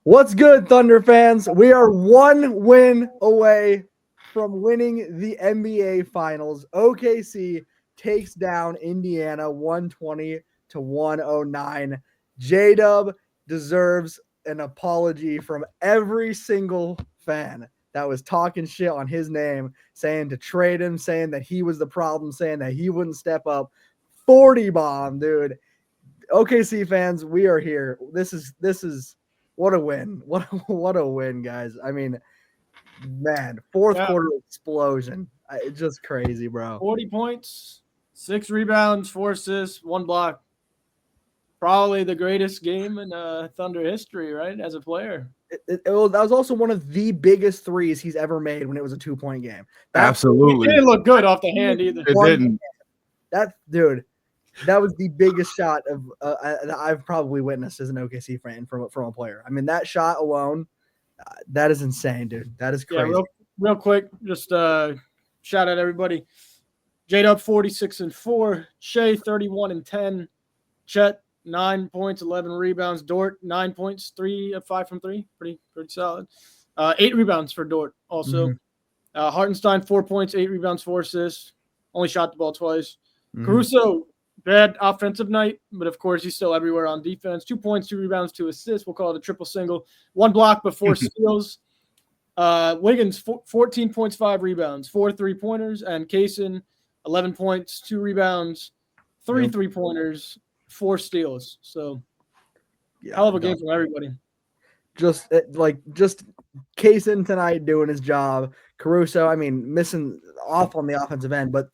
What's good, Thunder fans? We are one win away from winning the NBA Finals. OKC takes down Indiana 120-109. J-Dub deserves an apology from every single fan that was talking shit on his name, saying to trade him, saying that he was the problem, saying that he wouldn't step up. 40 bomb, dude. OKC fans, we are here. This is what a win. What a win, guys. I mean, man, fourth quarter explosion. It's just crazy, bro. 40 points, 6 rebounds, 4 assists, 1 block. Probably the greatest game in Thunder history, right, as a player. That was also one of the biggest threes he's ever made when it was a 2-point game. Absolutely. It didn't look good off the hand either. It didn't. That was the biggest shot of that I've probably witnessed as an OKC fan from a player. I mean, that shot alone, that is insane, dude. That is crazy. Yeah, real quick, just shout out everybody. J-Dub 46-4, Shai 31-10, Chet 9 points, 11 rebounds, Dort 9 points, 3 of 5 from 3, pretty solid. 8 rebounds for Dort also. Hartenstein 4 points, 8 rebounds, 4 assists. Only shot the ball twice. Caruso, bad offensive night, but of course he's still everywhere on defense. 2 points, 2 rebounds, 2 assists. We'll call it a triple single. 1 block but 4 steals. Wiggins 14 points, 5 rebounds, 4 3-pointers, and Kaysen 11 points, 2 rebounds, 3 3-pointers, 4 steals. So hell of a game from everybody. Just Kaysen tonight doing his job. Caruso, I mean, missing off on the offensive end, but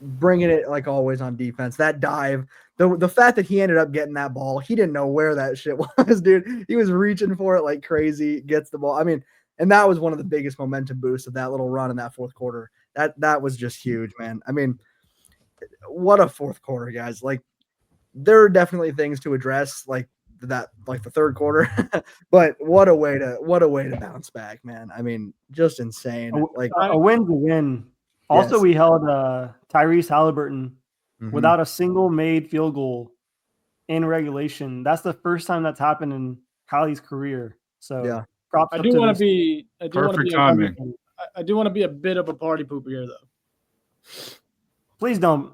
bringing it like always on defense. That dive, the fact that he ended up getting that ball, he didn't know where that shit was, dude. He was reaching for it like crazy, gets the ball. I mean, and that was one of the biggest momentum boosts of that little run in that fourth quarter. That was just huge, man. I mean, what a fourth quarter, guys. Like, there are definitely things to address, like the third quarter, but what a way to bounce back, man. I mean, just insane. Like a win's a win. Also, we held Tyrese Haliburton without a single made field goal in regulation. That's the first time that's happened in Hallie's career. So props I do want to be a bit of a party pooper here, though. Please don't.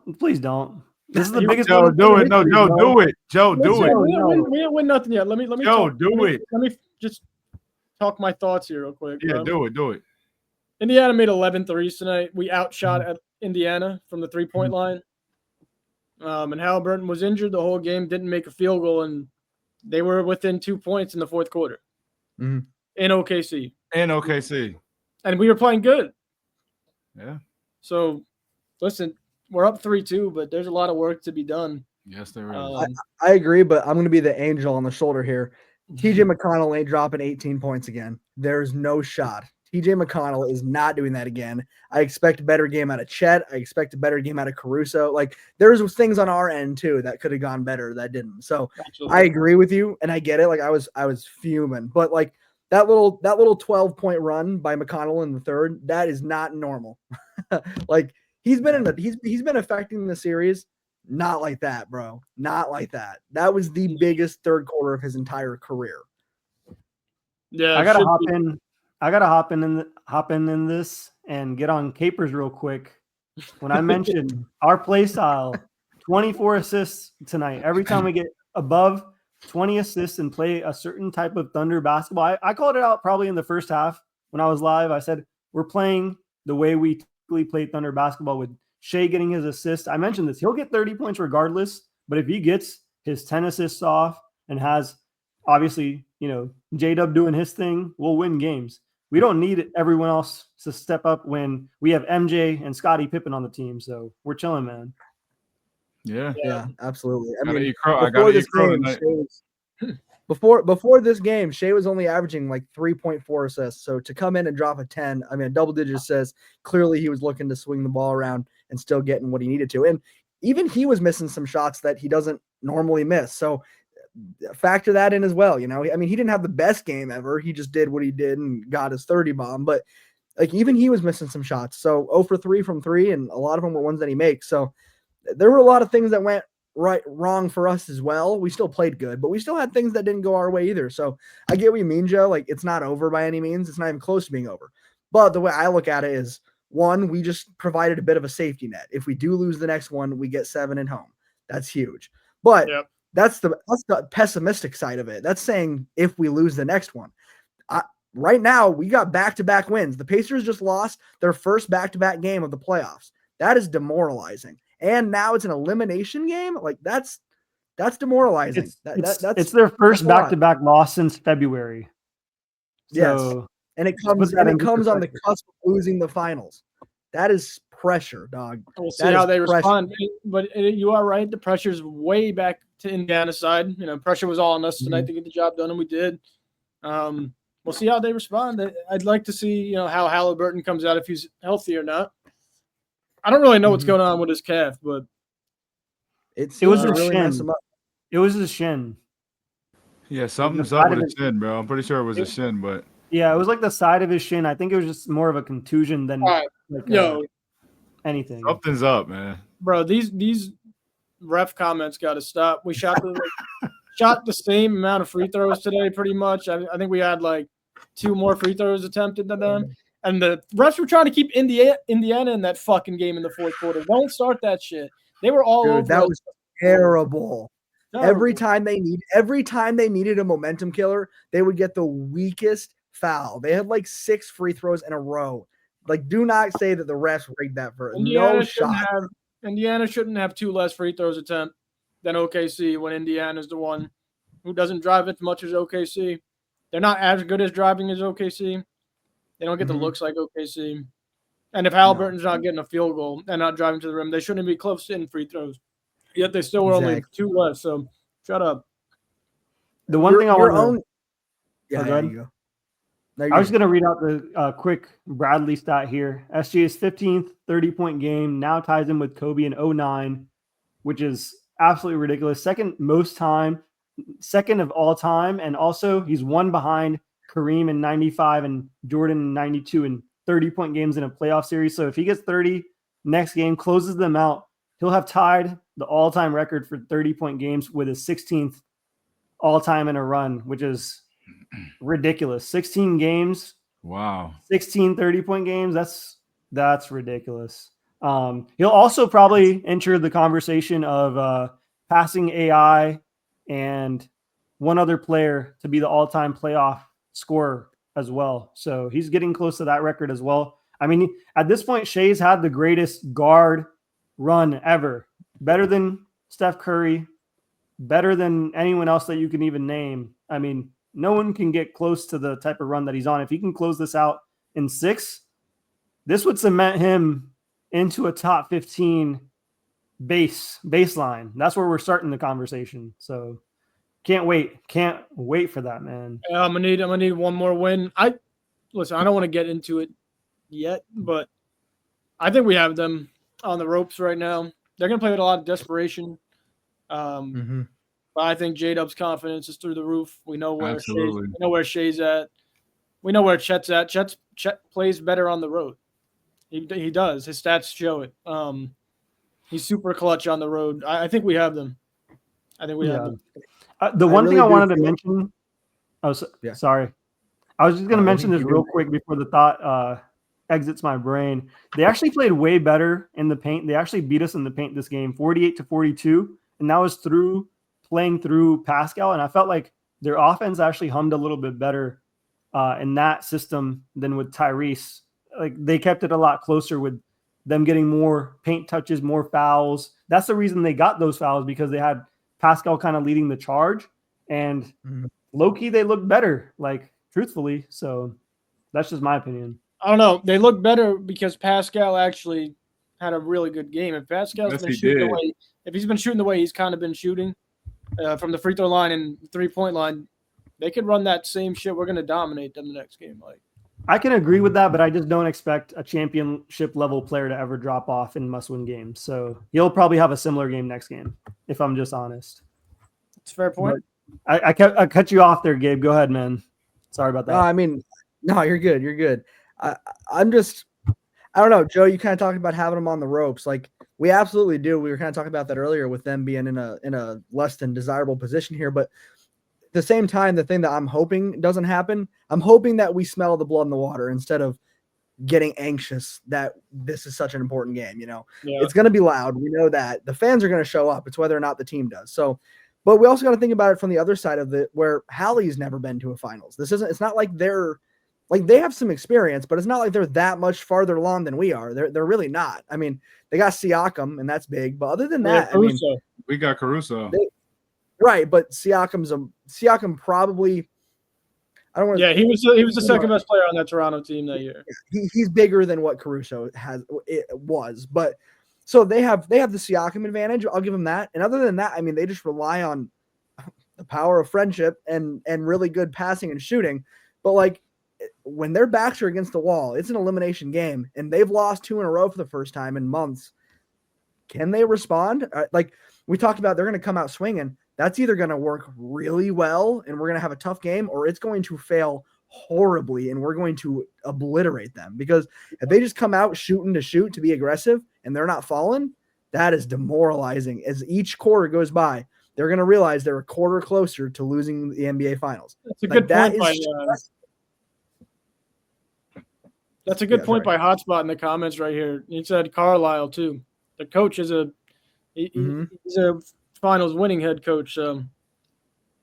This is the biggest. Joe, do it. No, Joe, do it. Joe, do it. We didn't win nothing yet. Let me. Joe, do it. Let me just talk my thoughts here real quick. Yeah, do it. Indiana made 11 threes tonight. We outshot at Indiana from the 3-point line. And Haliburton was injured the whole game, didn't make a field goal, and they were within 2 points in the fourth quarter in OKC. And we were playing good. Yeah. So, listen, we're up 3-2, but there's a lot of work to be done. Yes, there is. I agree, but I'm going to be the angel on the shoulder here. TJ McConnell ain't dropping 18 points again. There's no shot. TJ McConnell is not doing that again. I expect a better game out of Chet. I expect a better game out of Caruso. Like, there's things on our end too that could have gone better that didn't. So absolutely. I agree with you, and I get it. Like, I was fuming, but like that little 12-point run by McConnell in the third, that is not normal. Like, he's been affecting the series. Not like that, bro. Not like that. That was the biggest third quarter of his entire career. Yeah, I gotta hop in this and get on Capers real quick. When I mentioned our play style, 24 assists tonight. Every time we get above 20 assists and play a certain type of Thunder basketball, I called it out probably in the first half when I was live. I said, we're playing the way we typically play Thunder basketball with Shai getting his assist. I mentioned this. He'll get 30 points regardless, but if he gets his 10 assists off and has, obviously, J-Dub doing his thing, we'll win games. We don't need everyone else to step up when we have MJ and Scottie Pippen on the team. So we're chilling, man. Yeah, absolutely. I mean, before this game, Shai was only averaging like 3.4 assists. So to come in and drop a 10, I mean, a double-digit assist, clearly he was looking to swing the ball around and still getting what he needed to. And even he was missing some shots that he doesn't normally miss. So factor that in as well. I mean, he didn't have the best game ever. He just did what he did and got his 30 bomb, but like even he was missing some shots. So 0 for 3 from 3, and a lot of them were ones that he makes. So there were a lot of things that went wrong for us as well. We still played good, but we still had things that didn't go our way either. So I get what you mean, Joe. Like, it's not over by any means. It's not even close to being over. But the way I look at it is, one, we just provided a bit of a safety net. If we do lose the next one, we get 7 at home. That's huge. But that's the pessimistic side of it. That's saying if we lose the next one. Right now, we got back-to-back wins. The Pacers just lost their first back-to-back game of the playoffs. That is demoralizing. And now it's an elimination game. Like, that's demoralizing. It's their first back-to-back loss since February. So, and it comes on the cusp of losing the finals. That is pressure, dog. We'll see how they respond. But you are right. The pressure's way back to Indiana's side. Pressure was all on us tonight to get the job done, and we did. We'll see how they respond. I'd like to see, how Haliburton comes out, if he's healthy or not. I don't really know what's going on with his calf, but it was a shin. It was a shin. Yeah, something's up with his shin, bro. I'm pretty sure it was a shin, but yeah, it was like the side of his shin. I think it was just more of a contusion than anything. Something's up, man. Bro, these ref comments got to stop. We shot the same amount of free throws today, pretty much. I think we had like 2 more free throws attempted than them. And the refs were trying to keep Indiana in that fucking game in the fourth quarter. Don't start that shit. They were all over. That was terrible. Every time they needed a momentum killer, they would get the weakest foul. They had like 6 free throws in a row. Like, do not say that the refs rigged that for no shot. Indiana shouldn't have 2 less free throws attempt than OKC when Indiana's the one who doesn't drive as much as OKC. They're not as good as driving as OKC. They don't get the looks like OKC. And if Haliburton's not getting a field goal and not driving to the rim, they shouldn't be close to hitting free throws. Yet they still were only 2 less. So shut up. The one thing I want to yeah, there you go. I was going to read out the quick Bradley stat here. SGA's 15th 30-point game now ties him with Kobe in 2009, which is absolutely ridiculous. Second of all time. And also he's 1 behind Kareem in 95 and Jordan in 92 in 30-point games in a playoff series. So if he gets 30 next game, closes them out, he'll have tied the all-time record for 30-point games with his 16th all-time in a run, which is ridiculous. 16 games. Wow. 16 30-point games. That's ridiculous. He'll also probably enter the conversation of passing AI and one other player to be the all-time playoff scorer as well. So he's getting close to that record as well. I mean, at this point, Shai's had the greatest guard run ever. Better than Steph Curry, better than anyone else that you can even name. I mean, no one can get close to the type of run that he's on. If he can close this out in 6, this would cement him into a top 15 baseline. That's where we're starting the conversation. So can't wait for that, man. Yeah, I'm gonna need one more win. I don't want to get into it yet, but I think we have them on the ropes right now. They're gonna play with a lot of desperation. But I think J-Dub's confidence is through the roof. We know where Shai's at. We know where Chet's at. Chet plays better on the road. He does. His stats show it. He's super clutch on the road. I think we have them. I think we have them. The one thing I wanted to mention. Sorry. I was just going to mention this real quick before the thought exits my brain. They actually played way better in the paint. They actually beat us in the paint this game, 48-42, and that was through playing through Pascal. And I felt like their offense actually hummed a little bit better in that system than with Tyrese. Like, they kept it a lot closer with them getting more paint touches, more fouls. That's the reason they got those fouls, because they had Pascal kind of leading the charge, and low-key they looked better, like, truthfully. So that's just my opinion. I don't know. They look better because Pascal actually had a really good game. If Pascal's been shooting the way, if he's been shooting the way he's kind of been shooting from the free throw line and 3-point line, they could run that same shit. We're going to dominate them the next game. Like, I can agree with that, but I just don't expect a championship level player to ever drop off in must-win games. So he'll probably have a similar game next game, if I'm just honest. It's a fair point. I cut you off there, Gabe. Go ahead, man. Sorry about that. No, you're good. You're good. I don't know, Joe. You kind of talked about having them on the ropes. Like, We absolutely do. We were kind of talking about that earlier with them being in a less than desirable position here, but at the same time, the thing that I'm hoping doesn't happen, I'm hoping that we smell the blood in the water instead of getting anxious that this is such an important game. It's going to be loud. We know that the fans are going to show up. It's whether or not the team does. So, but we also got to think about it from the other side of it, where Hallie's never been to a finals. It's not like they have some experience, but it's not like they're that much farther along than we are. They're really not. I mean, they got Siakam, and that's big. But other than that, we got Caruso. Right, but Siakam probably. I don't want. Yeah, he was the second best player on that Toronto team that year. He's bigger than what Caruso was, but so they have the Siakam advantage. I'll give them that. And other than that, I mean, they just rely on the power of friendship and really good passing and shooting. But like when their backs are against the wall, it's an elimination game, and they've lost 2 in a row for the first time in months. Can they respond? Like we talked about, they're going to come out swinging. That's either going to work really well and we're going to have a tough game, or it's going to fail horribly and we're going to obliterate them. Because if they just come out shooting to be aggressive and they're not falling, that is demoralizing. As each quarter goes by, they're going to realize they're a quarter closer to losing the NBA Finals. That's a good point That's a good point by Hotspot in the comments right here. He said Carlisle too. The coach is he's a Finals winning head coach.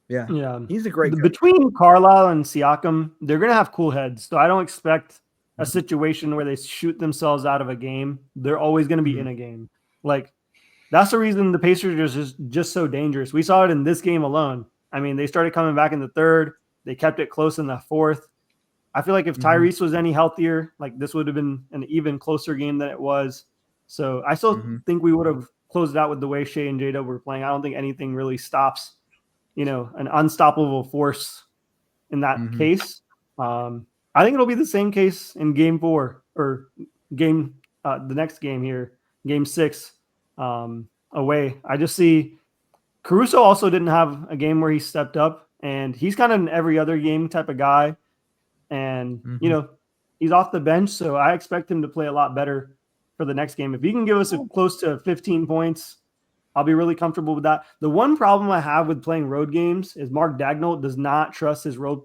Yeah, he's a great coach. Between Carlisle and Siakam, they're going to have cool heads. So I don't expect a situation where they shoot themselves out of a game. They're always going to be in a game. Like that's the reason the Pacers are just so dangerous. We saw it in this game alone. I mean, they started coming back in the third. They kept it close in the fourth. I feel like if Tyrese was any healthier, like this would have been an even closer game than it was. So I still think we would have closed it out with the way Shai and J-Dub were playing. I don't think anything really stops, an unstoppable force in that case. I think it'll be the same case in game 4 or the next game here, game 6 away. I just see Caruso also didn't have a game where he stepped up, and he's kind of an every other game type of guy. And, he's off the bench, so I expect him to play a lot better for the next game. If he can give us close to 15 points, I'll be really comfortable with that. The one problem I have with playing road games is Mark Daigneault does not trust his road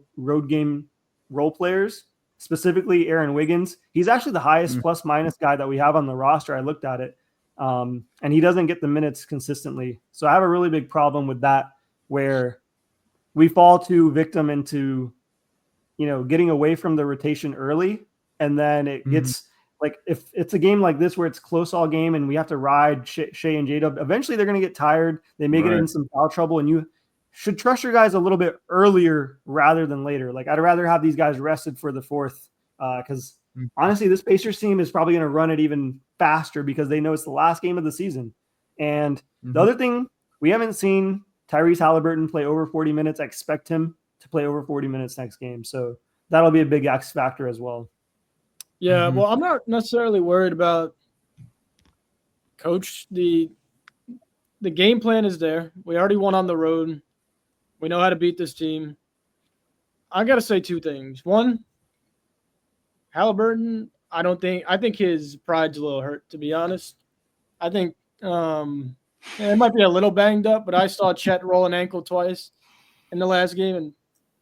game role players, specifically Aaron Wiggins. He's actually the highest plus-minus guy that we have on the roster. I looked at it, and he doesn't get the minutes consistently. So I have a really big problem with that, where we fall victim into getting away from the rotation early, and then it gets like if it's a game like this where it's close all game and we have to ride Shai and J-Dub, eventually they're going to get tired. They may get in some foul trouble, and you should trust your guys a little bit earlier rather than later. Like I'd rather have these guys rested for the fourth because honestly, this Pacers team is probably going to run it even faster because they know it's the last game of the season. And the other thing, we haven't seen Tyrese Haliburton play over 40 minutes. I expect him to play over 40 minutes next game. So that'll be a big X factor as well. Yeah, well, I'm not necessarily worried about coach. The game plan is there. We already won on the road. We know how to beat this team. I got to say 2 things. One, Haliburton, I think his pride's a little hurt, to be honest. I think it might be a little banged up, but I saw Chet roll an ankle twice in the last game, and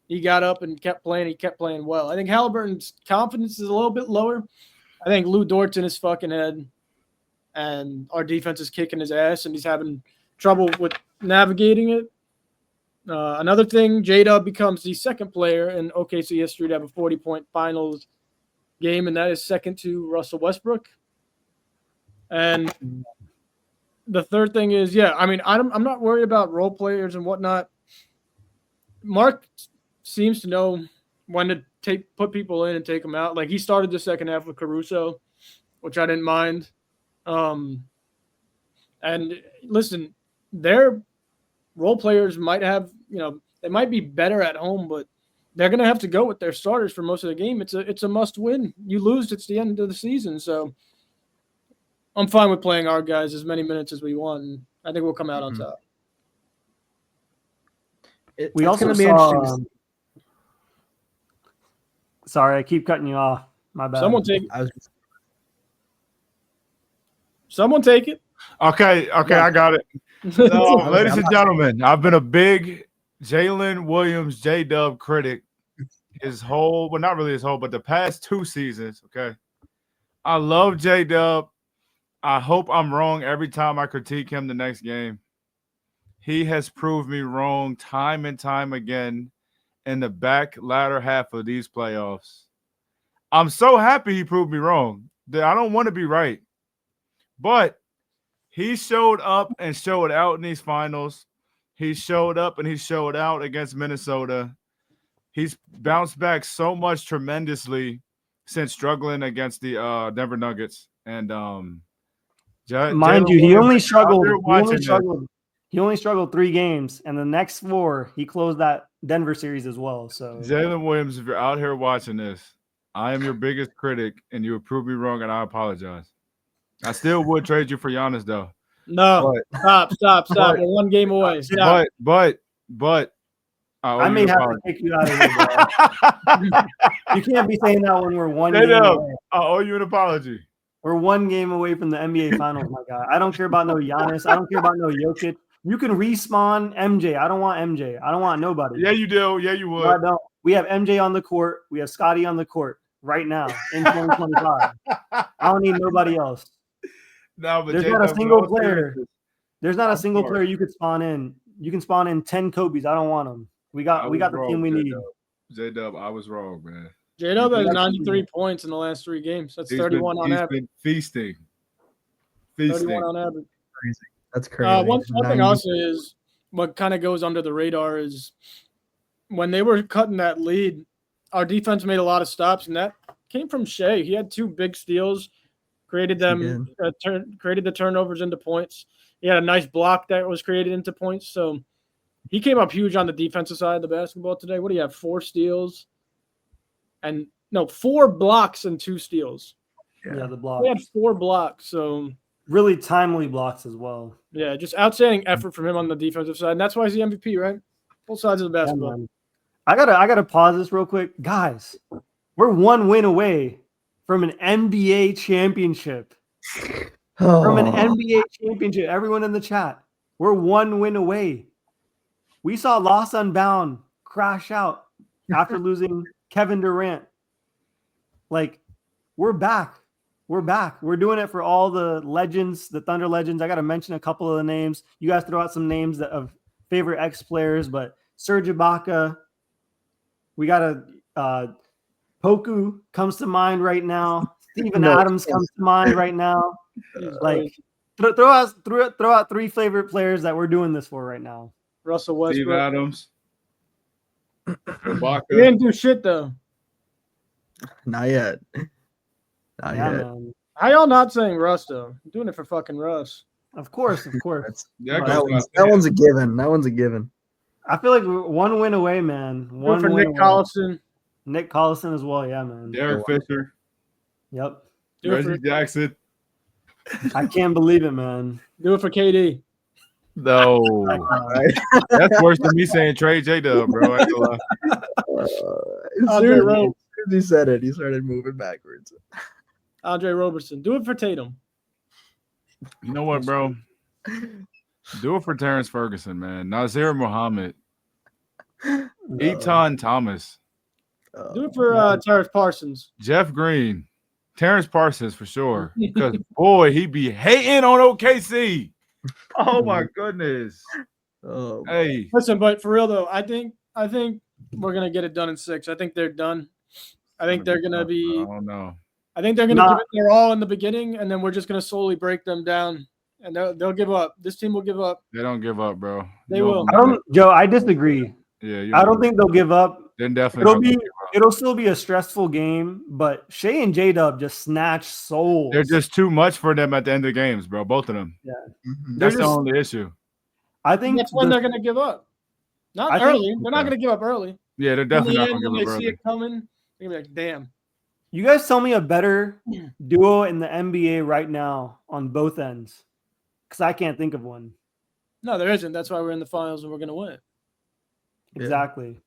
he got up and kept playing. He kept playing well. I think Haliburton's confidence is a little bit lower. I think Lou Dort's in his fucking head, and our defense is kicking his ass, and he's having trouble with navigating it. Another thing, J-Dub becomes the second player in OKC history to have a 40-point finals game, and that is second to Russell Westbrook. And the third thing is, I'm not worried about role players and whatnot. Mark seems to know when to put people in and take them out. Like he started the second half with Caruso, which I didn't mind. And listen, their role players might have, they might be better at home, but they're going to have to go with their starters for most of the game. It's a must win. You lose, it's the end of the season. So I'm fine with playing our guys as many minutes as we want. And I think we'll come out on top. We also saw. Sorry, I keep cutting you off. My bad. Someone take it. Okay, I got it. So, ladies and gentlemen, I've been a big Jalen Williams J-Dub critic not really his whole, but the past 2 seasons. Okay, I love J-Dub. I hope I'm wrong every time I critique him the next game. He has proved me wrong time and time again in the back latter half of these playoffs. I'm so happy he proved me wrong. I don't want to be right. But he showed up and showed out in these finals. He showed up and he showed out against Minnesota. He's bounced back so much tremendously since struggling against the Denver Nuggets. And mind you, he only struggled 3 games, and the next 4 he closed that Denver series as well. So Jalen Williams, if you're out here watching this, I am your biggest critic, and you would prove me wrong, and I apologize. I still would trade you for Giannis, though. No, stop. We're 1 game away. Stop. But I may have to kick you out of here, bro. You can't be saying that when we're 1 game away. I owe you an apology. We're 1 game away from the NBA Finals, my guy. I don't care about no Giannis. I don't care about no Jokic. You can respawn MJ. I don't want MJ. I don't want nobody. Yeah, you do. Yeah, you would. No, I don't. We have MJ on the court. We have Scotty on the court right now in 2025. I don't need nobody else. No, but there's not a single player. There's not a single player you could spawn in. You can spawn in 10 Kobe's. I don't want them. We got the team we need. J-Dub, I was wrong, man. J-Dub has 93 points in the last 3 games. That's 31 on average. He's been feasting. 31 on average. Crazy. That's crazy. One thing I'll say is what kind of goes under the radar is when they were cutting that lead, our defense made a lot of stops, and that came from Shai. He had 2 big steals, created the turnovers into points. He had a nice block that was created into points. So he came up huge on the defensive side of the basketball today. What do you have? 4 steals? 4 blocks and 2 steals. Yeah, the blocks. We had 4 blocks, so really timely blocks as well. Yeah, just outstanding effort from him on the defensive side, and that's why he's the MVP, right? Both sides of the basketball. Yeah, I gotta pause this real quick, guys. We're 1 win away from an NBA championship. From an NBA championship, everyone in the chat. We're 1 win away. We saw Lost Unbound crash out after losing Kevin Durant. Like, we're back. We're back. We're doing it for all the legends, the Thunder legends. I got to mention a couple of the names. You guys throw out some names of favorite ex-players, but Serge Ibaka. We got Poku comes to mind right now. Steven Adams comes to mind right now. Like, throw out 3 favorite players that we're doing this for right now. Russell Westbrook. Steve Adams. Ibaka. He didn't do shit though. Not yet. Not yet. Man. How y'all not saying Russ though? I'm doing it for fucking Russ. Of course. That one's a given. That one's a given. I feel like we're 1 win away, man. One for Nick Collison. Nick Collison as well, yeah, man. Derek Fisher. Yep. Reggie Jackson. I can't believe it, man. Do it for KD. No. That's worse than me saying trade J-Dub, bro. As soon as he said it, he started moving backwards. Andre Robertson. Do it for Tatum. You know what, bro? Do it for Terrence Ferguson, man. Nazir Muhammad. Eton Thomas. Do it for Terrence Parsons. Jeff Green. Terrence Parsons for sure. Because, boy, he be hating on OKC. Oh, my goodness. Oh, hey. Listen, but for real, though, I think we're going to get it done in 6. I think they're done. I think they're going to be – I don't know. I think they're going to give it their all in the beginning, and then we're just going to slowly break them down. And they'll give up. This team will give up. They don't give up, bro. They will. Joe, I disagree. Yeah, I don't think they'll give up. Then definitely it'll still be a stressful game, but Shai and J-Dub just snatch souls. They're just too much for them at the end of the games, bro. Both of them. Yeah. That's the only issue. I think that's when they're going to give up. Not early. They're not going to give up early. Yeah, they're definitely not going to give up early. When they see it coming, they're going to be like, damn. You guys tell me a better duo in the NBA right now on both ends. Because I can't think of one. No, there isn't. That's why we're in the finals and we're going to win. Exactly.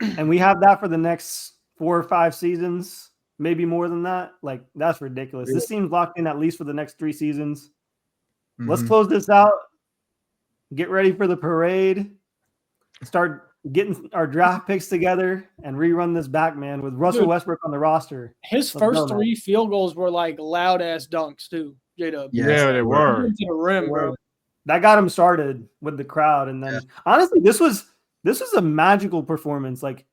And we have that for the next 4 or 5 seasons, maybe more than that. Like, that's ridiculous. This team's locked in at least for the next 3 seasons. Let's close this out. Get ready for the parade. Start getting our draft picks together and rerun this back, man, with Russell Westbrook on the roster. His first 3 field goals were like loud ass dunks too. J-Dub. Yeah, they were. To the rim, bro. That got him started with the crowd, and then honestly, this was a magical performance. Like,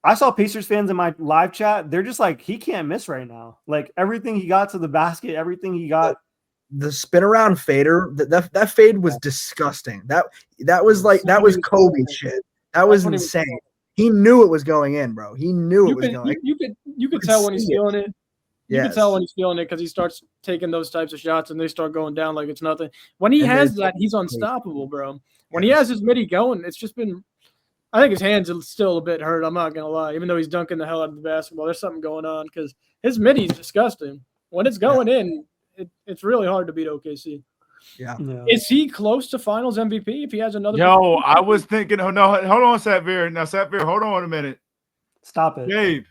I saw Pacers fans in my live chat. They're just like, he can't miss right now. Like, everything he got to the basket, everything he got. The spin around fader, that fade was disgusting. That was Kobe shit. That was insane. He knew it was going in, bro. He knew it was going. You could tell when he's feeling it. You can tell when he's feeling it because he starts taking those types of shots and they start going down like it's nothing. When he has that, he's unstoppable, bro. When he has his midi going, it's just been – I think his hands are still a bit hurt. I'm not going to lie. Even though he's dunking the hell out of the basketball, there's something going on because his midi is disgusting. When it's going in, it's really hard to beat OKC. Yeah. Is he close to Finals MVP if he has another? Yo, I was thinking. Oh no, hold on, Satvir. Now, Satvir, hold on a minute. Stop it, Gabe.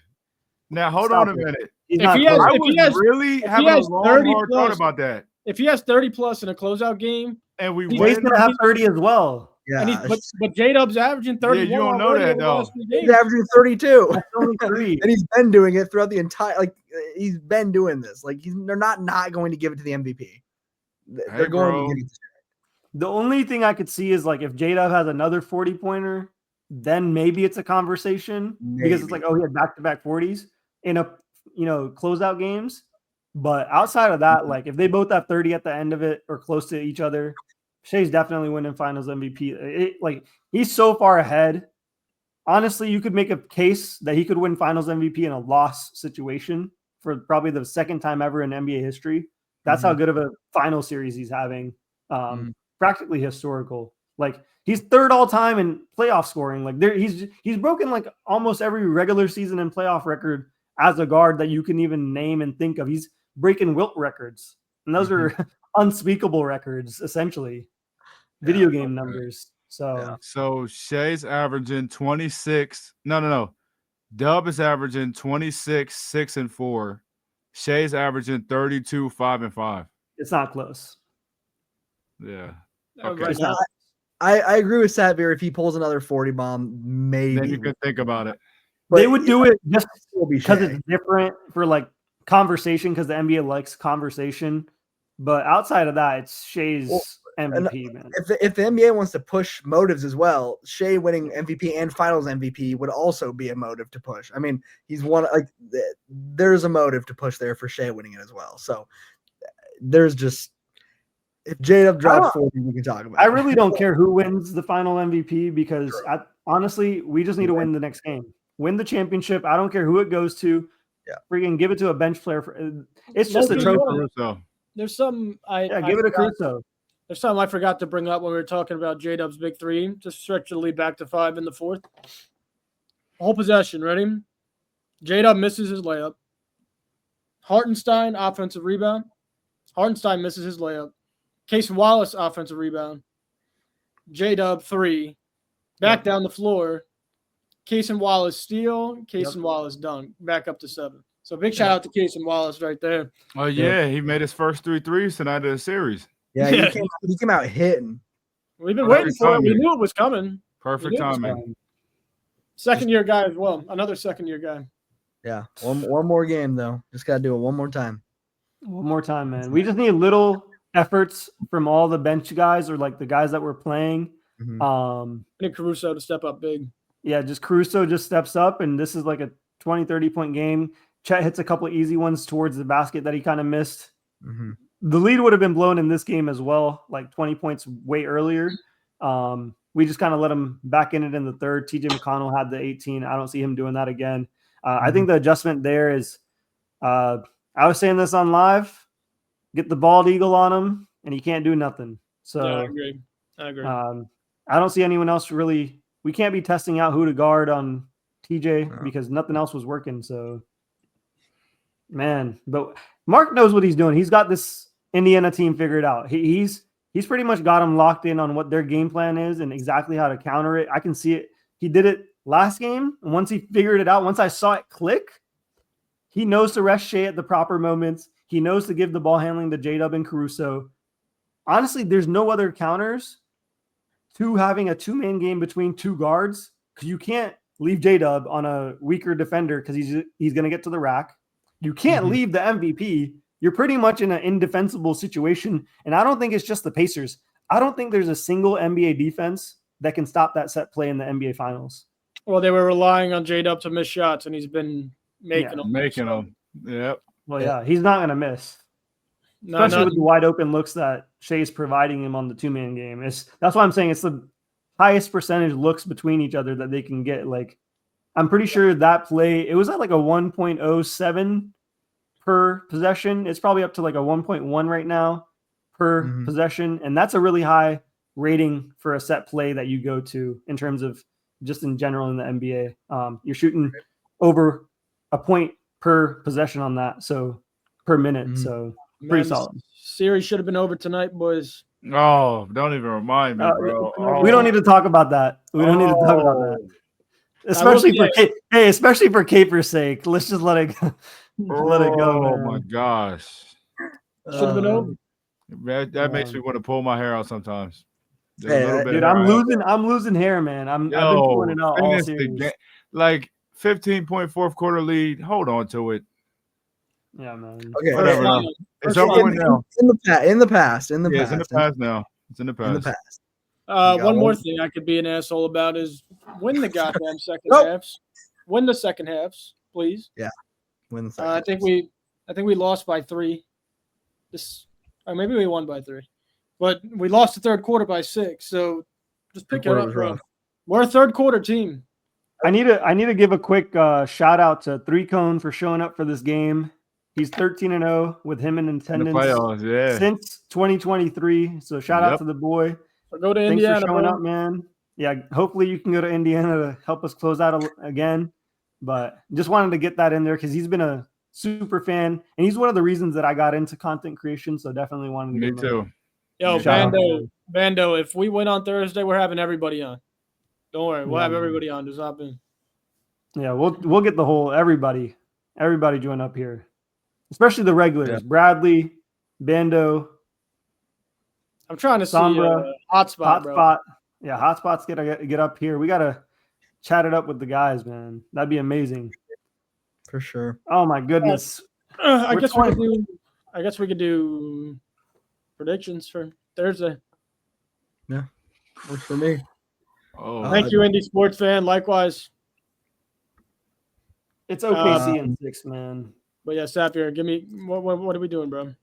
Now, hold on a minute. I was really having a long, hard thought about that. If he has 30 plus in a closeout game, and we he's win, gonna have 30 as well. Yeah, but J-Dub's averaging 31. Yeah, you don't know that though. He's averaging 32. That's only 3. And he's been doing it throughout the entire. Like, he's been doing this. Like, they're not going to give it to the MVP. They're going to give it to. The only thing I could see is like if J-Dub has another 40-pointer, then maybe it's a conversation because it's like, oh, he had back-to-back 40s in a closeout games. But outside of that, like if they both have 30 at the end of it or close to each other, Shai's definitely winning Finals MVP. Like he's so far ahead. Honestly, you could make a case that he could win Finals MVP in a loss situation for probably the second time ever in NBA history. That's how good of a final series he's having. Practically historical. Like he's third all time in playoff scoring. Like he's broken like almost every regular season and playoff record as a guard that you can even name and think of. He's breaking Wilt records, and those are unspeakable records, essentially, video game numbers. So Shai's averaging 26. No. Dub is averaging 26, 6 and 4. Shai's averaging 32, 5 and 5. It's not close. Yeah. Okay. I agree with Satvir. If he pulls another 40 bomb, maybe then you can think about it. But they would do it just because it's different for like conversation, because the NBA likes conversation. But outside of that, it's Shai's MVP, man. If the NBA wants to push motives as well, Shai winning MVP and Finals MVP would also be a motive to push. I mean, he's one like there's a motive to push there for Shai winning it as well. So there's just if J-Dub drops 40, we can talk about it. I really don't care who wins the final MVP because honestly, we just need to win the next game. Win the championship. I don't care who it goes to. Yeah. Freaking give it to a bench player. It's just a trophy. There's some give it a Caruso. There's something I forgot to bring up when we were talking about J-Dub's big 3. Just stretch the lead back to 5 in the 4th. Whole possession, ready? J-Dub misses his layup. Hartenstein, offensive rebound. Hartenstein misses his layup. Casey Wallace, offensive rebound. J-Dub 3. Back down the floor. Casey Wallace steal. Casey Wallace dunk. Back up to 7. So big shout out to Casey Wallace right there. Oh, yeah. He made his first 3 threes tonight of the series. Yeah, he came out hitting. We've been waiting for it. We knew it was coming. Perfect timing. Second-year guy as well. Another second-year guy. Yeah. One more game, though. Just got to do it one more time. One more time, man. We just need little efforts from all the bench guys or like the guys that were playing. I need Caruso to step up big. Yeah, just Caruso just steps up, and this is like a 20, 30-point game. Chet hits a couple of easy ones towards the basket that he kind of missed. The lead would have been blown in this game as well, like 20 points way earlier. We just kind of let him back in it in the third. TJ McConnell had the 18. I don't see him doing that again. I think the adjustment there is I was saying this on live, get the bald eagle on him, and he can't do nothing. So yeah, I agree. I don't see anyone else really. We can't be testing out who to guard on TJ because nothing else was working. So, man, but Mark knows what he's doing. He's got this Indiana team figured out. He's pretty much got them locked in on what their game plan is and exactly how to counter it. I can see it. He did it last game. And once he figured it out, once I saw it click, he knows to rest Shai at the proper moments. He knows to give the ball handling to J-Dub and Caruso. honestly, there's no other counters to having a two-man game between two guards because you can't leave J-Dub on a weaker defender because he's going to get to the rack. You can't leave the MVP. You're pretty much in an indefensible situation, and I don't think it's just the Pacers. I don't think there's a single NBA defense that can stop that set play in the NBA Finals. Well, they were relying on J-Dub to miss shots, and he's been making them. Making them. Yep. Well, yeah, he's not going to miss. Especially with the wide open looks that Shai's providing him on the two-man game. That's why I'm saying it's the highest percentage looks between each other that they can get. Like, I'm pretty sure that play, it was at like a 1.07 per possession. It's probably up to like a 1.1 right now per possession. And that's a really high rating for a set play that you go to in terms of just in general in the NBA. You're shooting over a point per possession on that. So per minute. So pretty solid. Series should have been over tonight, boys. Oh, don't even remind me, bro. We don't need to talk about that. We don't need to talk about that. Especially for Caper's sake. Let's just let it go. Let it go. Oh my gosh. Should have been over. That makes me want to pull my hair out sometimes. Dude, I'm losing hair, man. I've been pulling it out all series. Like 15-point fourth quarter lead. Hold on to it. Yeah, man. Okay, whatever. It's over now. In the past. It's in the past now. It's in the past. In the past. One more thing I could be an asshole about is win the goddamn second halves. Win the second halves, please. Yeah. Win the second. I think we lost by 3. Or maybe we won by 3. But we lost the third quarter by 6. So just pick it up, bro. We're a third quarter team. I need to give a quick shout out to 3 Cone for showing up for this game. He's 13-0 with him in attendance since 2023. So shout out to the boy. Go to Thanks Indiana, for showing up, man. Yeah, hopefully you can go to Indiana to help us close out again. But just wanted to get that in there because he's been a super fan, and he's one of the reasons that I got into content creation. So definitely wanted to. Me too. Yo, Bando, if we win on Thursday, we're having everybody on. Don't worry, we'll have everybody on. Just hop in. Yeah, we'll get the whole everybody join up here, especially the regulars. Yeah. Bradley, Bando. I'm trying to see Hotspot, bro. Yeah, Hotspot's gotta get up here. We gotta chat it up with the guys, man. That'd be amazing. For sure. Oh my goodness. I guess we could do predictions for Thursday. Yeah, works for me. Oh, thank you, Indy sports fan. Likewise. It's OKC in 6, man. But yeah, Sapphire, give me what are we doing, bro?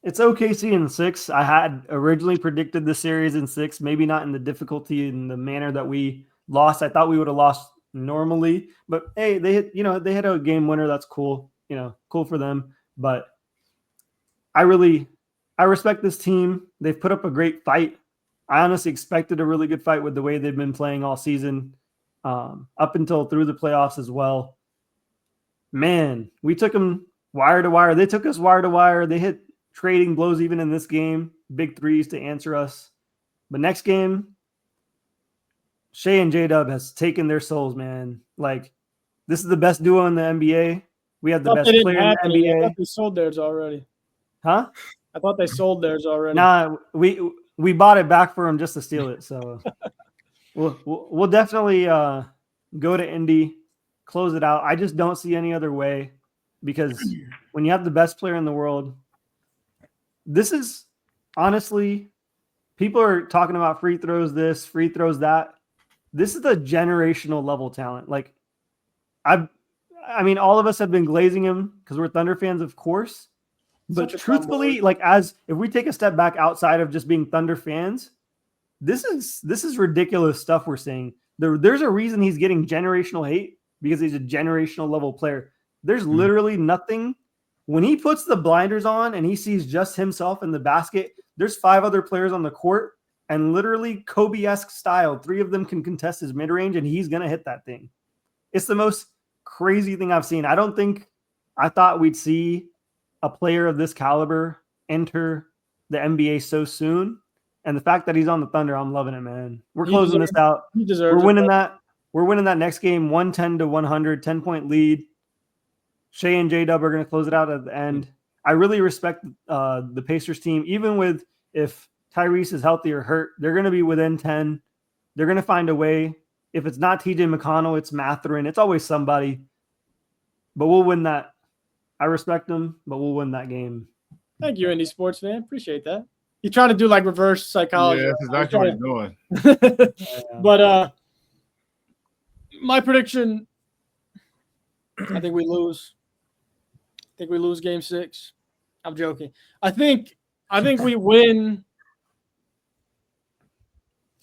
It's OKC in 6. I had originally predicted the series in 6, maybe not in the difficulty in the manner that we lost. I thought we would have lost normally, but hey, they hit a game winner. That's cool. Cool for them. But I respect this team. They've put up a great fight. I honestly expected a really good fight with the way they've been playing all season, up until through the playoffs as well. Man, we took them wire to wire. They took us wire to wire. They hit trading blows even in this game, big threes to answer us. But next game, Shai and J-Dub has taken their souls, man. Like, this is the best duo in the NBA. We have the best player in the NBA. I thought they sold theirs already. Huh? I thought they sold theirs already. Nah, we bought it back for him just to steal it. So we'll definitely go to Indy, close it out. I just don't see any other way because when you have the best player in the world, this is honestly, people are talking about free throws this, free throws that. This is the generational level talent. Like, I mean, all of us have been glazing him because we're Thunder fans, of course. But truthfully, like, if we take a step back outside of just being Thunder fans, this is ridiculous stuff we're saying. There's a reason he's getting generational hate because he's a generational level player. There's literally nothing. When he puts the blinders on and he sees just himself in the basket, there's 5 other players on the court, and literally Kobe-esque style, 3 of them can contest his mid-range, and he's going to hit that thing. It's the most crazy thing I've seen. I thought we'd see a player of this caliber enter the NBA so soon. And the fact that he's on the Thunder, I'm loving it, man. We're closing this out. We're winning that. We're winning that next game, 110-100, 10-point lead. Shai and J-Dub are going to close it out at the end. I really respect the Pacers team, even with if Tyrese is healthy or hurt, they're going to be within 10. They're going to find a way. If it's not TJ McConnell, it's Mathurin. It's always somebody. But we'll win that. I respect them, but we'll win that game. Thank you, Indy Sports fan. Appreciate that. He's trying to do like reverse psychology. Yeah, that's exactly what he's doing. But my prediction, I think we lose. I think we lose game 6. I'm joking. I think we win.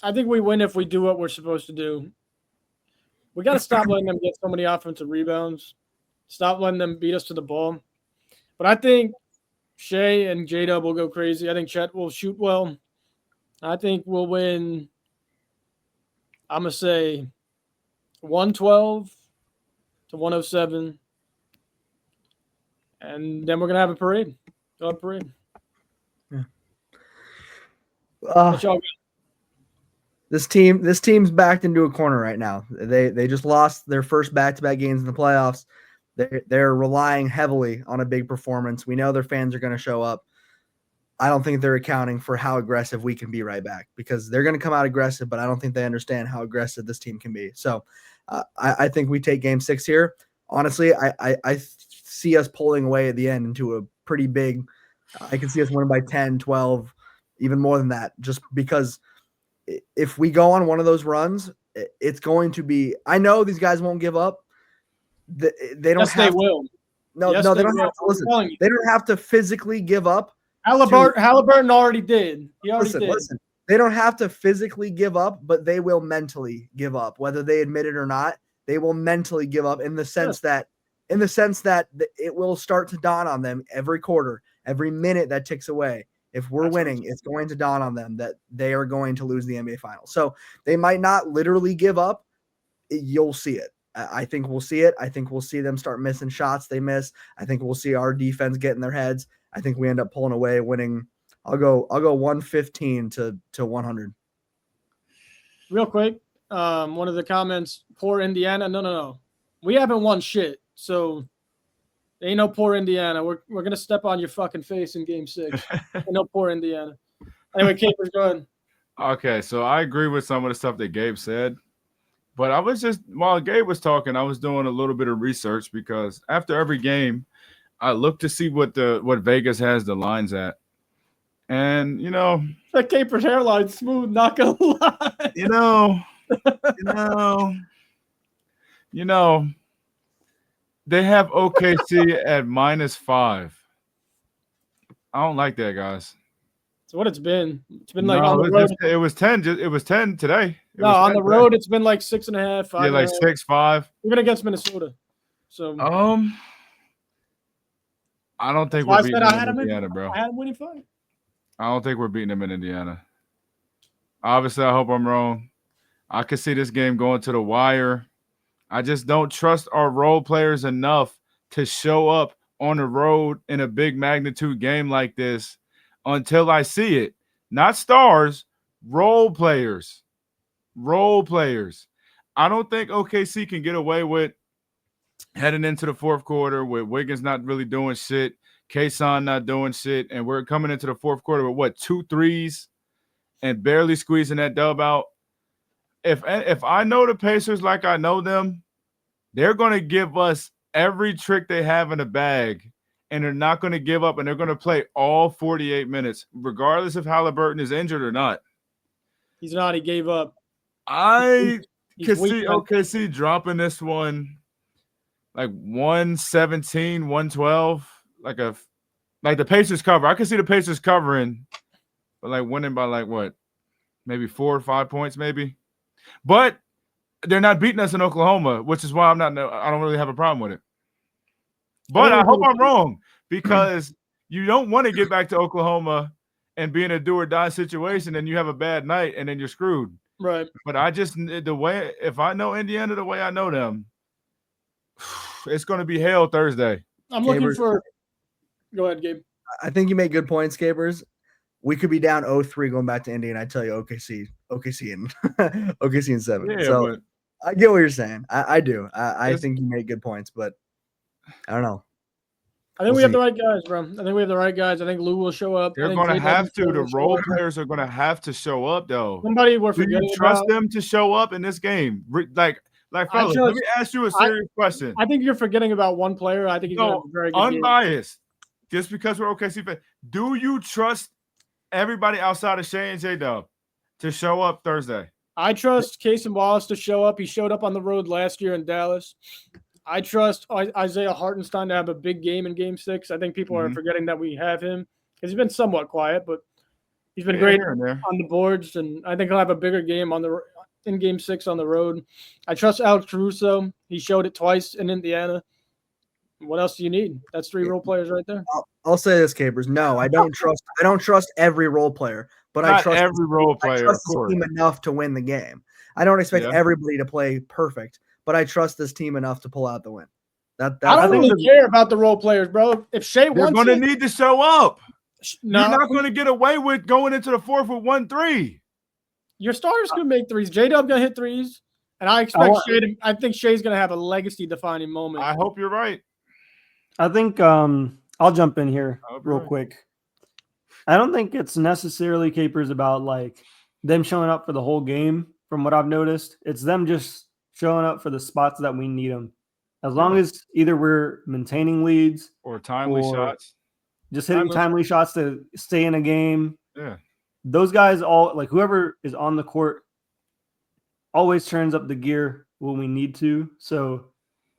I think we win if we do what we're supposed to do. We got to stop letting them get so many offensive rebounds. Stop letting them beat us to the ball. But I think Shai and J-Dub will go crazy. I think Chet will shoot well. I think we'll win, I'm going to say 112 to 107. And then we're going to have a parade. Go have a parade. Yeah. What y'all got? This team's backed into a corner right now. They just lost their first back-to-back games in the playoffs. They're relying heavily on a big performance. We know their fans are going to show up. I don't think they're accounting for how aggressive we can be right back, because they're going to come out aggressive, but I don't think they understand how aggressive this team can be. So I think we take game 6 here. Honestly, I see us pulling away at the end into a pretty big – I can see us winning by 10, 12, even more than that, just because – if we go on one of those runs, it's going to be – I know these guys won't give up. They don't yes, have they will. No, yes, no, they don't have to. Listen, they don't have to physically give up. Haliburton already did. He already did. Listen. They don't have to physically give up, but they will mentally give up, whether they admit it or not. They will mentally give up in the sense that it will start to dawn on them every quarter, every minute that ticks away. If we're winning, it's going to dawn on them that they are going to lose the NBA Finals. So they might not literally give up. You'll see it. I think we'll see it. I think we'll see them start missing shots they miss. I think we'll see our defense get in their heads. I think we end up pulling away, winning. I'll go 115 to 100. Real quick, one of the comments, poor Indiana. No. We haven't won shit. So ain't no poor Indiana. We're gonna step on your fucking face in game 6. Ain't no poor Indiana. Anyway, Capers, go ahead. Okay, so I agree with some of the stuff that Gabe said. But I was just, while Gabe was talking, I was doing a little bit of research, because after every game, I look to see what Vegas has the lines at. And, that Capers hairline's smooth, not gonna lie. They have OKC at -5. I don't like that, guys. So what it's been like on the road. It was 10. It was 10 today. On the road, it's been like 6.5. 5. Yeah, like 6, 5. Even against Minnesota. So I don't think we're beating them in Indiana, bro. I had him winning 5. I don't think we're beating them in Indiana. Obviously, I hope I'm wrong. I could see this game going to the wire. I just don't trust our role players enough to show up on the road in a big magnitude game like this until I see it. Not stars, role players. Role players. I don't think OKC can get away with heading into the fourth quarter with Wiggins not really doing shit, Kayson not doing shit, and we're coming into the fourth quarter with 2 threes and barely squeezing that dub out. If I know the Pacers like I know them, they're going to give us every trick they have in the bag, and they're not going to give up, and they're going to play all 48 minutes, regardless if Haliburton is injured or not. He's not. He gave up. I can see OKC dropping this one like 117, 112, like the Pacers cover. I can see the Pacers covering, but like winning by like what? Maybe 4 or 5 points, maybe. But they're not beating us in Oklahoma, which is why I don't really have a problem with it. But I hope I'm wrong, because you don't want to get back to Oklahoma and be in a do or die situation and you have a bad night and then you're screwed. Right. But if I know Indiana the way I know them, it's going to be hell Thursday. I'm looking for – go ahead, Gabe. I think you make good points, Capers. We could be down 0-3 going back to Indy, and I tell you OKC and 7. Yeah, so but I get what you're saying. I do. I think you make good points, but I don't know. I think we have the right guys, bro. I think we have the right guys. I think Lou will show up. They're going to have to. The role players are going to have to show up, though. Somebody we're forgetting. Do you trust them to show up in this game? Like, fellas, let me ask you a serious question. I think you're forgetting about one player. I think he's going to have a very good unbiased. Game. Just because we're OKC fans, do you trust everybody outside of Shai and J-Dub to show up Thursday? I trust Casey Wallace to show up. He showed up on the road last year in Dallas. I trust Isaiah Hartenstein to have a big game in Game 6. I think people are forgetting that we have him because he's been somewhat quiet, but he's been great on the boards, and I think he'll have a bigger game in Game 6 on the road. I trust Alex Caruso. He showed it twice in Indiana. What else do you need? That's 3 role players right there. I'll say this, Capers. No, I don't trust every role player, but I trust every role player. I trust the team enough to win the game. I don't expect everybody to play perfect, but I trust this team enough to pull out the win. I don't really care about the role players, bro. If Shai wants, they're going to need to show up. No, you're not going to get away with going into the 4th with 1-3. Your starters can make threes. J-Dub going to hit threes, and I expect I think Shai's going to have a legacy-defining moment. I hope you're right. I think I'll jump in here real quick. I don't think it's necessarily Capers about like them showing up for the whole game. From what I've noticed, it's them just showing up for the spots that we need them. As long as either we're maintaining leads or timely shots, just hitting timely shots to stay in a game. Yeah, those guys all like whoever is on the court always turns up the gear when we need to. So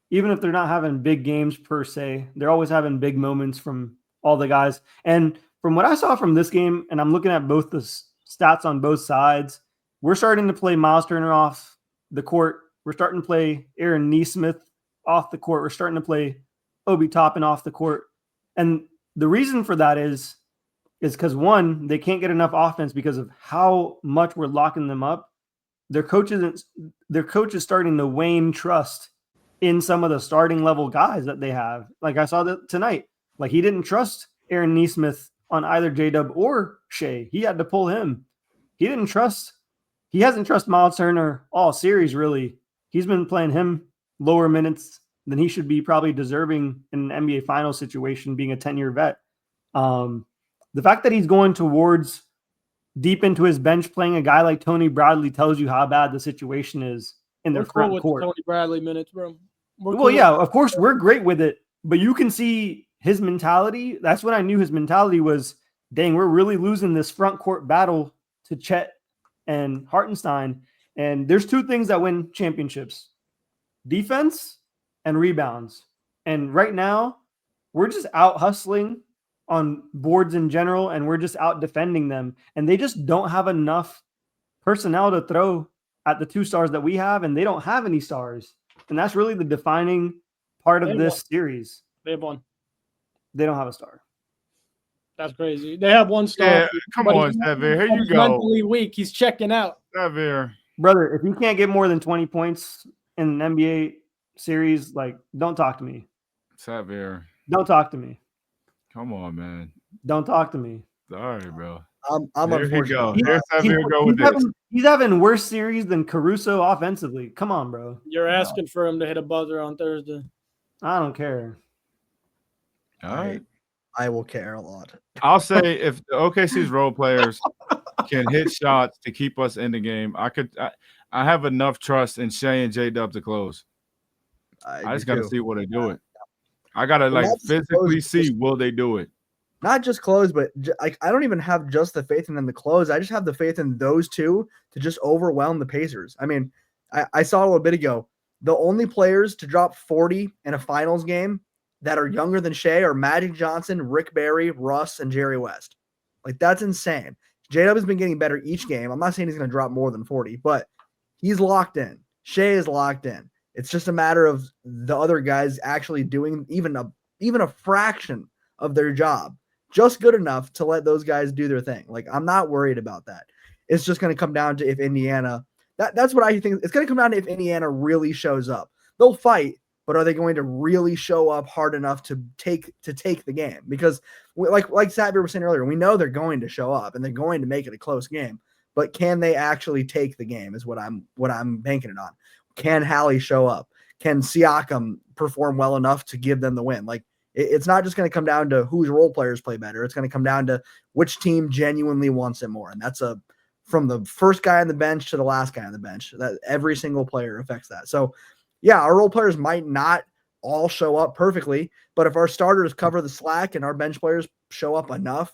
even if they're not having big games per se, they're always having big moments from all the guys. And from what I saw from this game, and I'm looking at both the stats on both sides, we're starting to play Miles Turner off the court. We're starting to play Aaron Nesmith off the court. We're starting to play Obi Toppin off the court. And the reason for that is because, one, they can't get enough offense because of how much we're locking them up. Their coach is starting to wane trust in some of the starting level guys that they have. Like I saw that tonight. Like he didn't trust Aaron Nesmith on either J-Dub or Shai. He had to pull him. He hasn't trusted Miles Turner all series, really. He's been playing him lower minutes than he should be probably deserving in an NBA final situation, being a 10-year vet. The fact that he's going towards deep into his bench playing a guy like Tony Bradley tells you how bad the situation is in their front court. Tony Bradley minutes, bro. Yeah, of course, we're great with it, but you can see his mentality. That's when I knew his mentality was, dang, we're really losing this front court battle to Chet and Hartenstein. And there's 2 things that win championships: defense and rebounds. And right now, we're just out hustling on boards in general, and we're just out defending them. And they just don't have enough personnel to throw at the 2 stars that we have, and they don't have any stars. And that's really the defining part of this series. They have one. They don't have a star. That's crazy. They have 1 star. Yeah, come on, Xavier. Here you go. Mentally weak. He's checking out. Xavier. Brother, if you can't get more than 20 points in an NBA series, like, don't talk to me. Xavier. Don't talk to me. Come on, man. Don't talk to me. Sorry, bro. I'm Here he go. unfortunate. Here's Xavier go with this. He's having worse series than Caruso offensively. Come on, bro. You're asking for him to hit a buzzer on Thursday. I don't care. All right. I will care a lot. I'll say if the OKC's role players can hit shots to keep us in the game, I have enough trust in Shai and J-Dub to close. I just got to see what they do it. I got to physically see will they do it. Not just close, but I don't even have just the faith in them to close. I just have the faith in those 2 to just overwhelm the Pacers. I mean, I saw a little bit ago, the only players to drop 40 in a finals game that are younger than Shai are Magic Johnson, Rick Barry, Russ, and Jerry West. Like, that's insane. J-Dub has been getting better each game. I'm not saying he's going to drop more than 40, but he's locked in. Shai is locked in. It's just a matter of the other guys actually doing even a fraction of their job, just good enough to let those guys do their thing. Like, I'm not worried about that. It's just going to come down to if Indiana that's what I think. It's going to come down to if Indiana really shows up. They'll fight, but are they going to really show up hard enough to take the game? Because like Xavier was saying earlier, we know they're going to show up and they're going to make it a close game. But can they actually take the game is what I'm banking it on. Can Hallie show up? Can Siakam perform well enough to give them the win? Like, It's not just going to come down to whose role players play better. It's going to come down to which team genuinely wants it more. And that's from the first guy on the bench to the last guy on the bench. That every single player affects that. So, yeah, our role players might not all show up perfectly, but if our starters cover the slack and our bench players show up enough,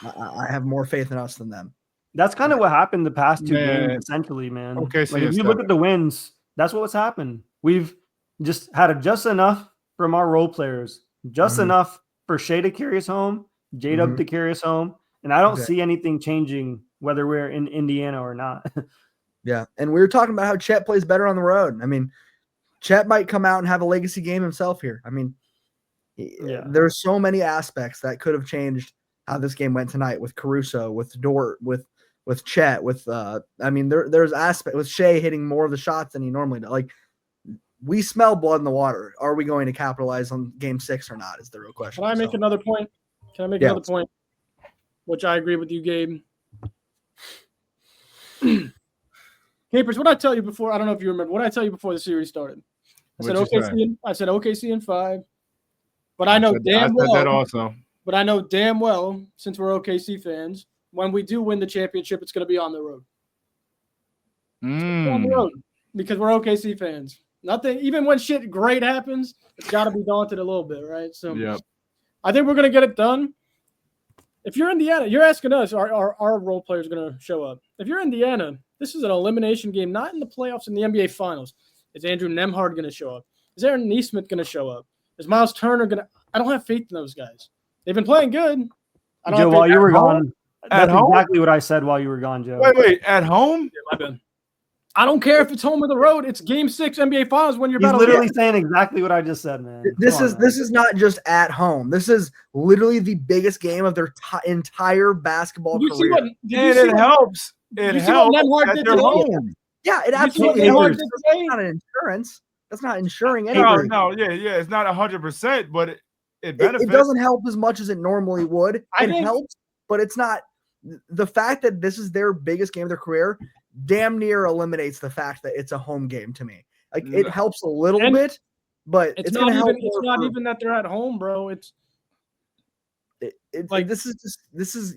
I have more faith in us than them. That's kind of what happened the past 2 games, essentially, man. Okay, like if you look at the wins, that's what's happened. We've just had just enough from our role players, just enough for Shai to carry us home, J-Dub to carry us home, and I don't see anything changing whether we're in Indiana or not. Yeah, and we were talking about how Chet plays better on the road. I mean, Chet might come out and have a legacy game himself here. I mean, there's so many aspects that could have changed how this game went tonight with Caruso, with Dort, with Chet, with I mean, there's aspect with Shai hitting more of the shots than he normally does. Like, we smell blood in the water. Are we going to capitalize on Game 6 or not? Is the real question. Can I make another point? Another point? Which I agree with you, Gabe. Capers, what I tell you before? I don't know if you remember. What did I tell you before the series started? I said OKC in 5. But I know damn well. That also. But I know damn well, since we're OKC fans, when we do win the championship, it's going to be on the road. On the road, because we're OKC fans. Nothing, even when shit great happens, it's got to be daunted a little bit, right? So, I think we're going to get it done. If you're Indiana, you're asking us, our role players going to show up? If you're Indiana, this is an elimination game, not in the playoffs, in the NBA Finals. Is Andrew Nembhard going to show up? Is Aaron Nesmith going to show up? Is Miles Turner going to – I don't have faith in those guys. They've been playing good. Joe, while you were gone, that's exactly what I said while you were gone, Joe. Wait, at home? Yeah, my bad. I don't care if it's home or the road. It's Game 6 NBA Finals when you're He's literally saying exactly what I just said, man. This is not just at home. This is literally the biggest game of their entire basketball career. It helps. It helps at their home. Yeah, it absolutely helps. That's not an insurance. That's not insuring anything. No, it's not 100%, but it benefits. It doesn't help as much as it normally would. It helps, but it's not. The fact that this is their biggest game of their career damn near eliminates the fact that it's a home game to me. Like, it helps a little bit, but it's going to help. It's not even that they're at home, bro. It's like this is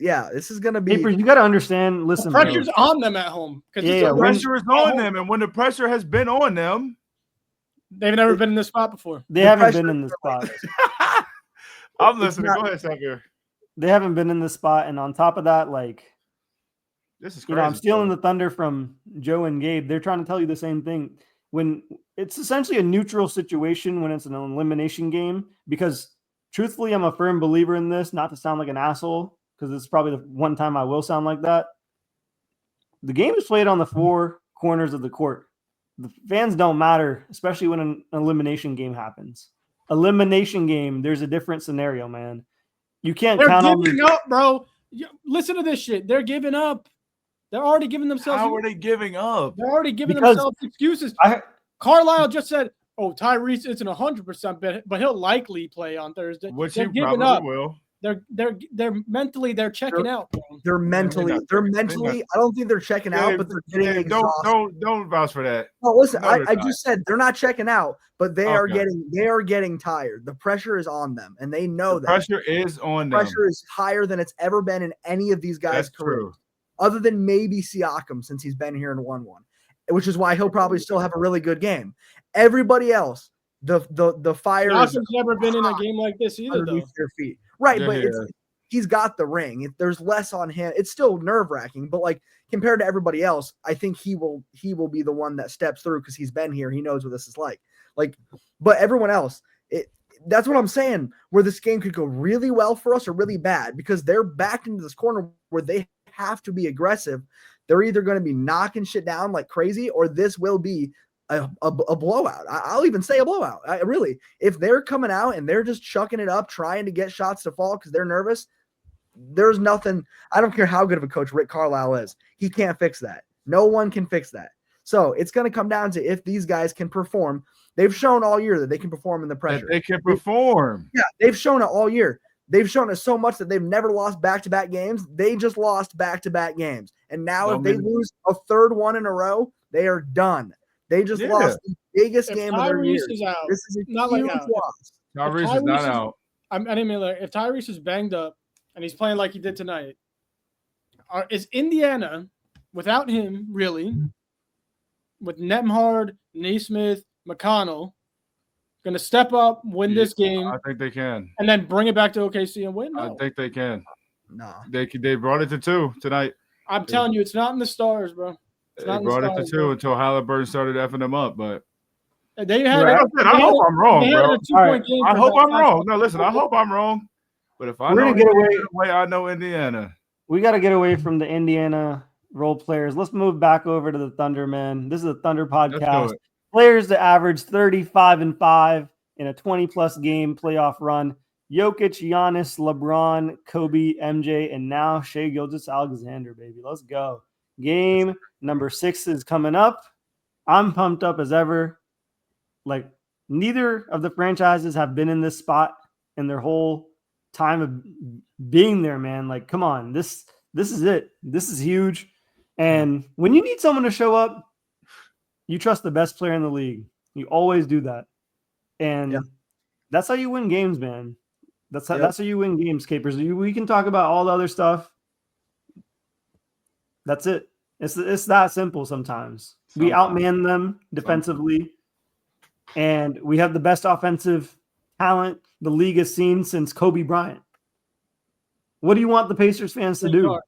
going to be. You got to understand. Listen, the pressure's on them at home. The pressure is on them, and when the pressure has been on them, they've never been in this spot before. They haven't been in this spot. I'm listening. Go ahead, Xavier. They haven't been in this spot, and on top of that, like, this is crazy. I'm stealing the thunder from Joe and Gabe. They're trying to tell you the same thing. When it's essentially a neutral situation when it's an elimination game, because truthfully, I'm a firm believer in this, not to sound like an asshole, because it's probably the one time I will sound like that. The game is played on the 4 corners of the court. The fans don't matter, especially when an elimination game happens. Elimination game, there's a different scenario, man. You can't count on. They're giving up, bro. Listen to this shit. They're giving up. They're already giving themselves. How are they giving up? They're already giving themselves excuses. Carlisle just said, "Oh, Tyrese isn't 100%, but he'll likely play on Thursday." Which he probably will. They're mentally checking out. Bro. They're mentally. I don't think they're checking out, but they're getting exhausted. Don't vouch for that. No, listen. I just said they're not checking out, but they are getting tired. The pressure is on them, and they know that. Pressure is on them. Pressure is higher than it's ever been in any of these guys' careers, other than maybe Siakam since he's been here and won one, which is why he'll probably still have a really good game. Everybody else, the fire. Siakam's never been in a game like this either, though. Their feet. Right, but he's got the ring. There's less on him. It's still nerve-wracking, but like compared to everybody else, I think he will be the one that steps through because he's been here. He knows what this is like. Like, but everyone else, that's what I'm saying. Where this game could go really well for us or really bad because they're backed into this corner where they have to be aggressive. They're either going to be knocking shit down like crazy, or this will be a blowout. I'll even say a blowout. If they're coming out and they're just chucking it up, trying to get shots to fall because they're nervous, there's nothing. I don't care how good of a coach Rick Carlisle is. He can't fix that. No one can fix that. So it's going to come down to if these guys can perform. They've shown all year that they can perform in the pressure. They can perform. Yeah, they've shown it all year. They've shown it so much that they've never lost back-to-back games. They just lost back-to-back games. And now if they lose a third one in a row, they are done. They just lost the biggest game of their year. This is a huge loss. Tyrese is not out. I didn't mean like if Tyrese is banged up and he's playing like he did tonight, is Indiana without him really with Nembhard, Naismith, McConnell going to step up, win this game? I think they can, and then bring it back to OKC and win. No. I think they can. No, they brought it to 2 tonight. I'm telling you, it's not in the stars, bro. They brought it to 2 until Haliburton started effing them up, but. They had. I hope I'm wrong, bro. I hope I'm wrong. No, listen, I hope I'm wrong. But if I We're know gonna get away, I know Indiana. We got to get away from the Indiana role players. Let's move back over to the Thunder, man. This is a Thunder podcast. Players that average 35-5 in a 20-plus game playoff run. Jokic, Giannis, LeBron, Kobe, MJ, and now Shai Gilgeous-Alexander, baby. Let's go. Game number 6 is coming up. I'm pumped up as ever. Like, neither of the franchises have been in this spot in their whole time of being there, man. Like, come on. This is it. This is huge. And when you need someone to show up, you trust the best player in the league. You always do that. And that's how you win games, man. That's how you win games, Capers. We can talk about all the other stuff. That's it. It's that simple sometimes. We outman them defensively. And we have the best offensive talent the league has seen since Kobe Bryant. What do you want the Pacers fans to do?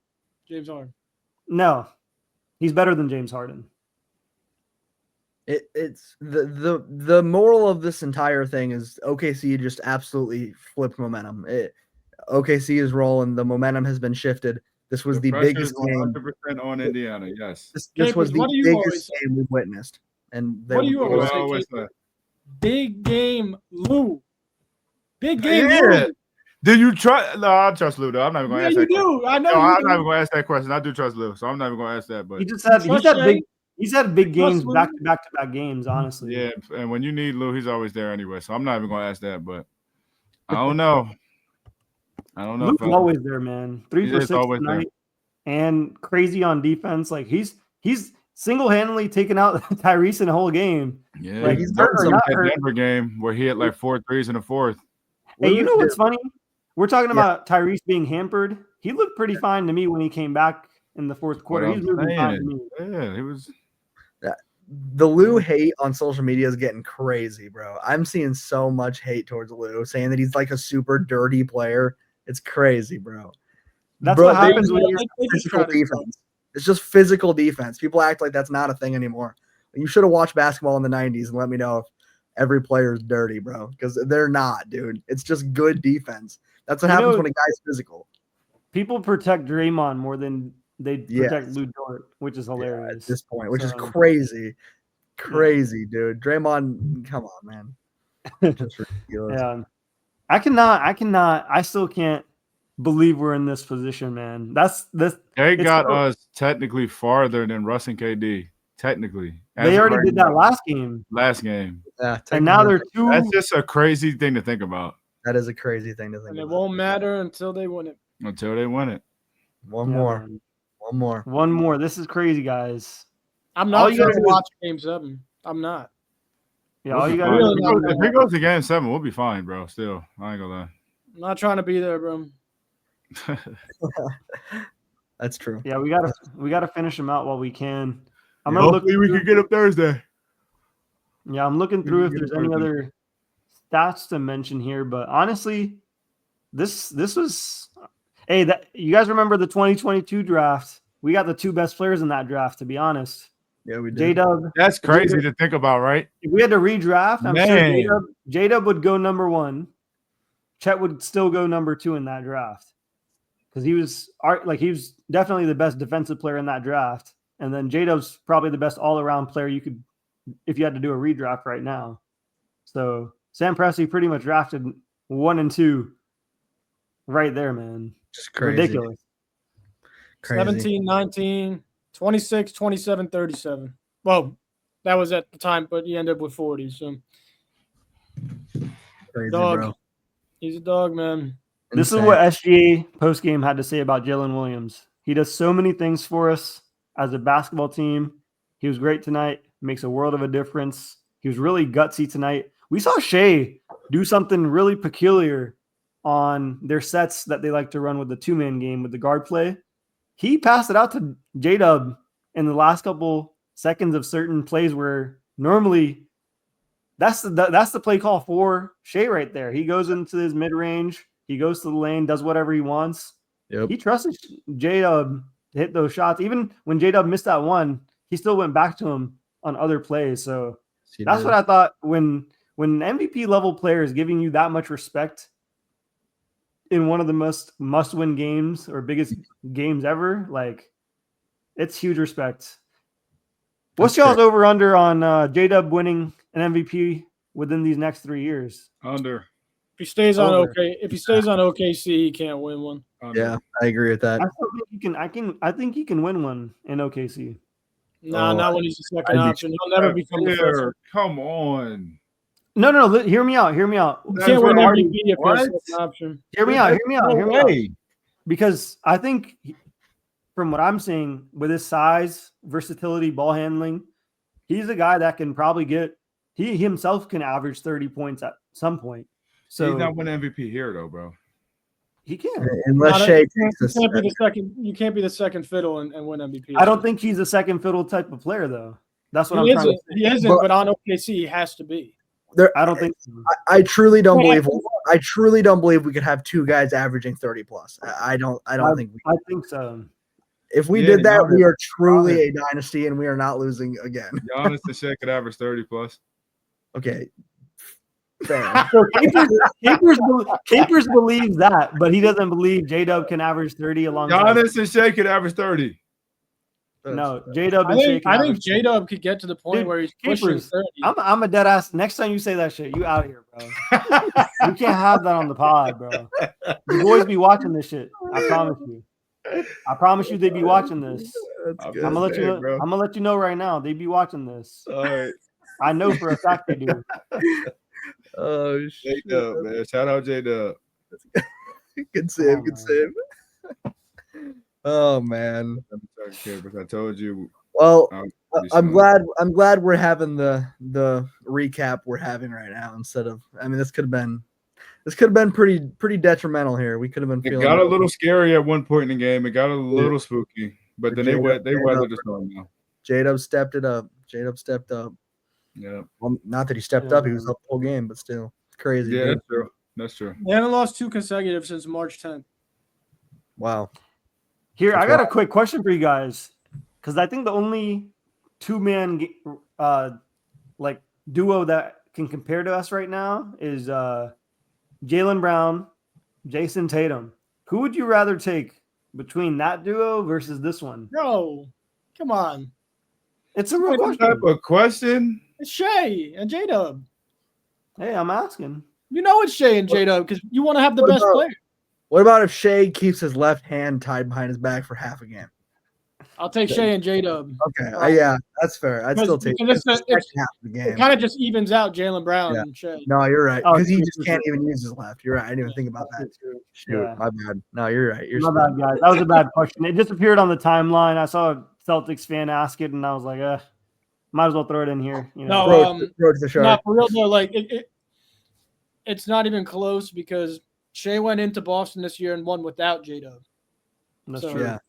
James Harden. No, he's better than James Harden. It's the moral of this entire thing is OKC just absolutely flipped momentum. OKC is rolling. The momentum has been shifted. This was the biggest game 100% on Indiana. Yes, this was the biggest game we've witnessed. And what do you always say? Big game, Lou. Big game, Lou. Did you trust? No, I trust Lou, though. I'm not even going to ask that question. I know no, you I'm do. not even going to ask that question. I do trust Lou, so I'm not even going to ask that. But he's had big games, back-to-back games, honestly. Yeah, and when you need Lou, he's always there anyway, so I'm not even going to ask that. But I don't know. Lou's always there, man. 3 for 6 tonight, and crazy on defense. Like, he's single-handedly taken out Tyrese in a whole game. Yeah, like, he's hurt in that Denver game where he had like 4 threes in the fourth. Hey, you know what's funny? We're talking about Tyrese being hampered. He looked pretty fine to me when he came back in the fourth quarter. He's moving fine to me. Yeah, he was. The Lou hate on social media is getting crazy, bro. I'm seeing so much hate towards Lou, saying that he's like a super dirty player. It's crazy, bro. That's what happens when you're physical defense. It's just physical defense. People act like that's not a thing anymore. You should have watched basketball in the 90s and let me know if every player is dirty, bro, because they're not, dude. It's just good defense. That's what happens when a guy's physical. People protect Draymond more than they protect Lou Dort, which is hilarious at this point, which is crazy, dude. Draymond, come on, man. Just ridiculous. Yeah, I still can't believe we're in this position, man. They got us technically farther than Russ and KD. Technically, they already did that last game. Yeah, and now they're 2. That's just a crazy thing to think about. That is a crazy thing to think about. It won't matter until they win it. One more. This is crazy, guys. I'm not going to watch Game 7. I'm not. Yeah, all you got to do. If he goes to Game 7, we'll be fine, bro. Still, I ain't gonna lie. I'm not trying to be there, bro. That's true. Yeah, we gotta finish him out while we can. Hopefully we can get up Thursday. Yeah, I'm looking through if there's any other stats to mention here, but honestly, this was you guys remember the 2022 draft? We got the 2 best players in that draft, to be honest. Yeah, we did. J-Dub. That's crazy to think about, right? If we had to redraft, I'm sure J-Dub would go number 1. Chet would still go number 2 in that draft. Because he was definitely the best defensive player in that draft. And then J-Dub's probably the best all-around player you could, if you had to do a redraft right now. So Sam Presti pretty much drafted 1 and 2 right there, man. Just crazy. Ridiculous. Crazy. 17, 19, 26, 27, 37. Well, that was at the time, but he ended up with 40. So Crazy, dog. Bro. He's a dog, man. This is what SGA postgame had to say about Jalen Williams. He does so many things for us as a basketball team. He was great tonight. Makes a world of a difference. He was really gutsy tonight. We saw Shai do something really peculiar on their sets that they like to run with the 2-man game with the guard play. He passed it out to J-Dub in the last couple seconds of certain plays where normally that's the play call for Shai right there. He goes into his mid-range. He goes to the lane, does whatever he wants. Yep. He trusted J-Dub to hit those shots. Even when J-Dub missed that one, he still went back to him on other plays. So that's what I thought when MVP level player is giving you that much respect in one of the must-win games or biggest games ever, like it's huge respect. What's y'all's over-under on J-Dub winning an MVP within these next 3 years? Under. If he stays on OKC, he can't win one. Under. Yeah, I agree with that. I still think he can. I think he can win one in OKC. Nah, not when he's the second option. He'll never become the first one. Come on. No. Hear me out. You can't win MVP if you're the second option. Hear me out. Because I think, from what I'm seeing, with his size, versatility, ball handling, he's a guy that can probably he himself can average 30 points at some point. So he's not winning MVP here, though, bro. He can. Unless Shai takes you can't be the second fiddle and win MVP. I don't think he's a second fiddle type of player, though. That's what I'm trying to say. He isn't, but on OKC, he has to be. I don't think so. I truly don't believe. I truly don't believe we could have two guys averaging 30 plus. I don't think we. I think so. If we did that, we are truly a dynasty, and we are not losing again. Giannis and Shai could average 30 plus. Okay. Fair. So Capers believes that, but he doesn't believe J-Dub can average 30 alongside. Giannis and Shai could average 30. No, J-Dub and Shai. I think J-Dub could get to the point where he's pushing 30. I'm a dead ass. Next time you say that shit, you out of here, bro. You can't have that on the pod, bro. The boys be watching this shit. I promise you. They'd be watching this. I'm gonna let you know right now. They'd be watching this. All right. I know for a fact they do. Oh shit, J-Dub, man! Shout out J-Dub. Good save. Oh man. I told you. Well, I'm glad we're having the recap we're having right now instead of. I mean, this could have been pretty detrimental here. We could have been feeling. It got a little scary at one point in the game. It got a little spooky, but then they weathered the storm now. J-Dub stepped it up. J-Dub stepped up. Yeah. Well, not that he stepped up. He was up the whole game, but still, it's crazy. Yeah, that's true. They haven't lost 2 consecutive since March 10th. Wow. Here, I got a quick question for you guys, because I think the only 2-man like duo that can compare to us right now is Jalen Brown, Jason Tatum. Who would you rather take between that duo versus this one? No, come on. It's a real question. Type of question. It's Shai and J-Dub. Hey, I'm asking. You know it's Shai and J-Dub because you want to have the best player. What about if Shai keeps his left hand tied behind his back for half a game? I'll take Shai and J-Dub. Okay, yeah, that's fair. I'd still take half the game. It kind of just evens out Jalen Brown and Shai. No, you're right. Because he just can't even use his left. You're right. I didn't even think about that. Shoot, my bad. No, you're right. My bad, guys. That was a bad question. It just appeared on the timeline. I saw a Celtics fan ask it, and I was like, might as well throw it in here. You know? Throw it to the shark. Not for real though. Like it's not even close because Shai went into Boston this year and won without J-Dub. That's true. Yeah,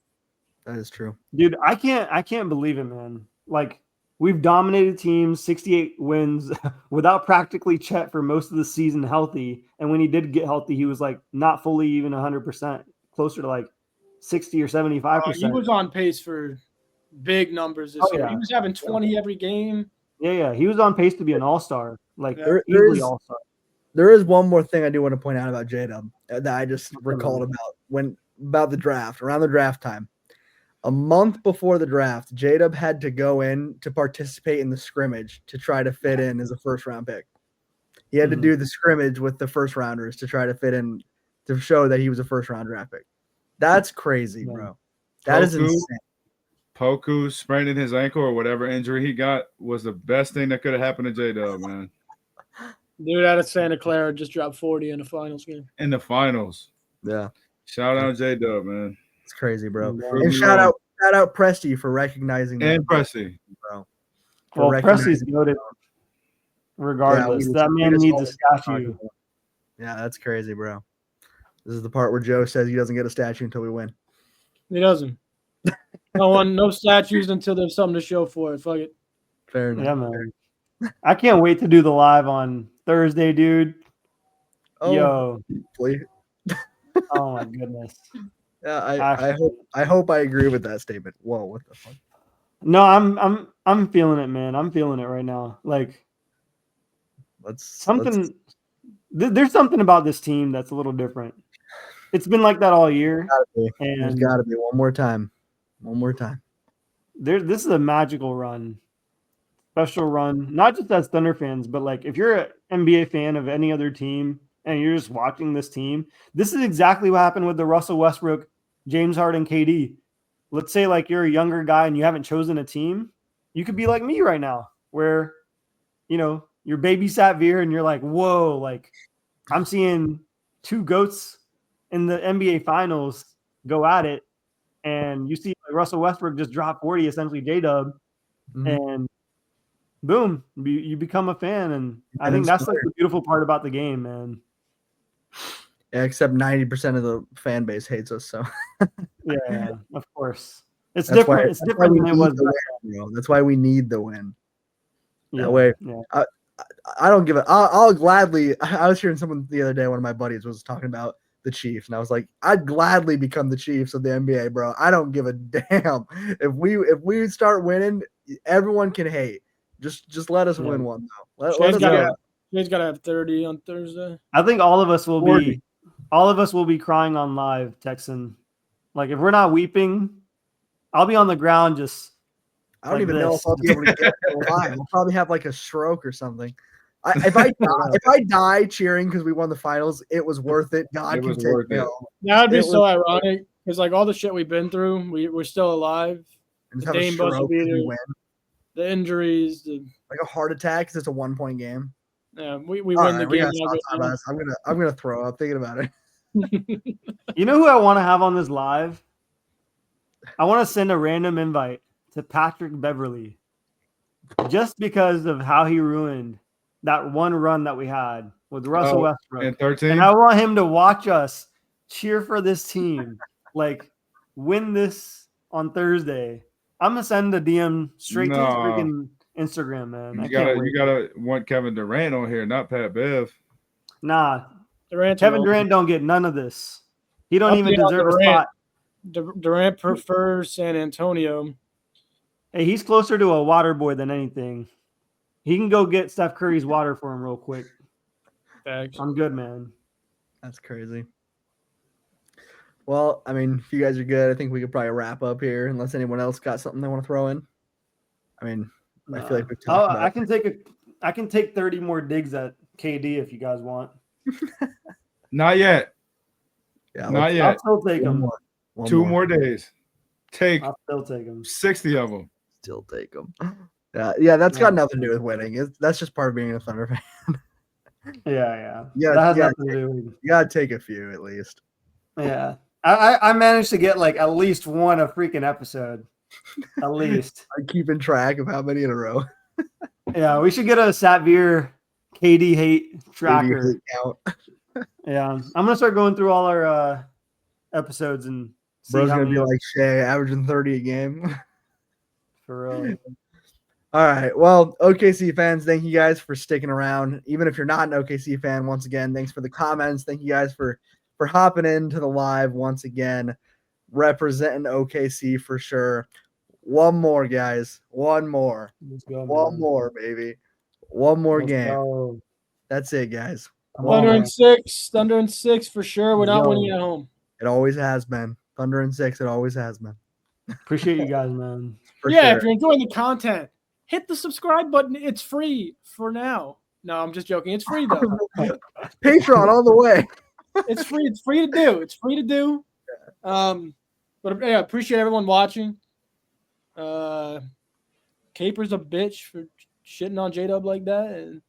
that is true. Dude, I can't believe it, man. Like, we've dominated teams, 68 wins without practically Chet for most of the season healthy. And when he did get healthy, he was like not fully even 100%, closer to like 60 or 75%. He was on pace for big numbers this year. He was having 20 every game. Yeah. He was on pace to be an all-star. Like, easily all-star. There is one more thing I do want to point out about J-Dub that I just recalled about the draft, around the draft time. A month before the draft, J-Dub had to go in to participate in the scrimmage to try to fit in as a first-round pick. He had to do the scrimmage with the first-rounders to try to fit in to show that he was a first-round draft pick. That's crazy, bro. That is insane. Poku spraining his ankle or whatever injury he got was the best thing that could have happened to J-Dub, man. Dude out of Santa Clara just dropped 40 in the finals game. In the finals. Yeah. Shout out J-Dub, man. It's crazy, bro. And shout out Presti for recognizing and Presti. bro. Well, Presti's noted. regardless. That man needs a statue. Yeah, that's crazy, bro. This is the part where Joe says he doesn't get a statue until we win. He doesn't. No statues until there's something to show for it. Fuck it. Fair enough. Yeah, man. I can't wait to do the live on Thursday, dude. Oh, yo. Please. Oh my goodness. Yeah, I hope I agree with that statement. Whoa, what the fuck? No, I'm feeling it, man. I'm feeling it right now. Like there's something about this team that's a little different. It's been like that all year. There's got to be one more time. One more time. This is a magical run. Special run. Not just as Thunder fans, but like if you're an NBA fan of any other team and you're just watching this team, this is exactly what happened with the Russell Westbrook, James Harden, KD. Let's say like you're a younger guy and you haven't chosen a team. You could be like me right now where, you're babysat Veer and you're like, whoa, like I'm seeing two GOATs in the NBA finals go at it. And you see like Russell Westbrook just drop 40, essentially J-Dub. And boom, you become a fan. And I think that's like the beautiful part about the game, man. Yeah, except 90% of the fan base hates us. So yeah, of course. It's different. It's different than it was back then. That's why we need the win. That way. Yeah. I don't give it. I'll gladly. I was hearing someone the other day. One of my buddies was talking about the Chiefs, and I was like, I'd gladly become the Chiefs of the NBA, bro. I don't give a damn if we start winning. Everyone can hate. Just let us win one though. Let us go. He's got to have 30 on Thursday. I think all of us will 40. All of us will be crying on live, Texan. Like if we're not weeping, I'll be on the ground just. I don't even know if I'll be able to get alive. I'll probably have like a stroke or something. If I die cheering because we won the finals, it was worth it. God can take me home. That would be so ironic because like all the shit we've been through, we're still alive. The Dame buzzer beater, the injuries, like a heart attack because it's a 1-point game. Yeah, we win the game. I'm gonna throw up thinking about it. You know who I want to have on this live? I want to send a random invite to Patrick Beverley just because of how he ruined that one run that we had with Russell Westbrook. And 13. And I want him to watch us cheer for this team, like win this on Thursday. I'm gonna send a DM straight to his freaking Instagram, man. You gotta want Kevin Durant on here, not Pat Bev. Nah, Kevin Durant don't get none of this. He don't even deserve a spot. Durant prefers San Antonio. Hey, he's closer to a water boy than anything. He can go get Steph Curry's water for him real quick. Thanks. I'm good, man. That's crazy. Well, I mean, if you guys are good, I think we could probably wrap up here unless anyone else got something they want to throw in. I mean, I feel like we've talked about I can take 30 more digs at KD if you guys want. Not yet. Yeah, not yet. I'll still take them. Two more days. I'll still take them. 60 of them. Still take them. Yeah, that's got nothing to do with winning. That's just part of being a Thunder fan. Yeah. That has nothing to do with it. You gotta take a few at least. Yeah. I managed to get like at least one a freaking episode. At least. I'm keeping track of how many in a row. Yeah, we should get a Satvir KD hate tracker. Count. Yeah. I'm gonna start going through all our episodes and see Bro's how gonna many be like Shai, averaging 30 a game. For real. All right. Well, OKC fans, thank you guys for sticking around. Even if you're not an OKC fan, once again, thanks for the comments. Thank you guys for hopping into the live once again, representing OKC for sure. One more, guys. One more. One more, baby. One more game. That's it, guys. Thunder and 6 for sure. We're not winning at home. It always has been. Thunder and 6. It always has been. Appreciate you guys, man. If you're enjoying the content, hit the subscribe button. It's free for now. No, I'm just joking. It's free though. Patreon all the way. It's free. It's free to do. It's free to do. But yeah, appreciate everyone watching. Caper's a bitch for shitting on J-Dub like that. And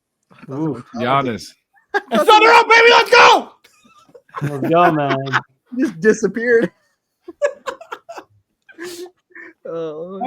Giannis. And Thunder up, baby. Let's go. Let's go, man. Just disappeared. Oh.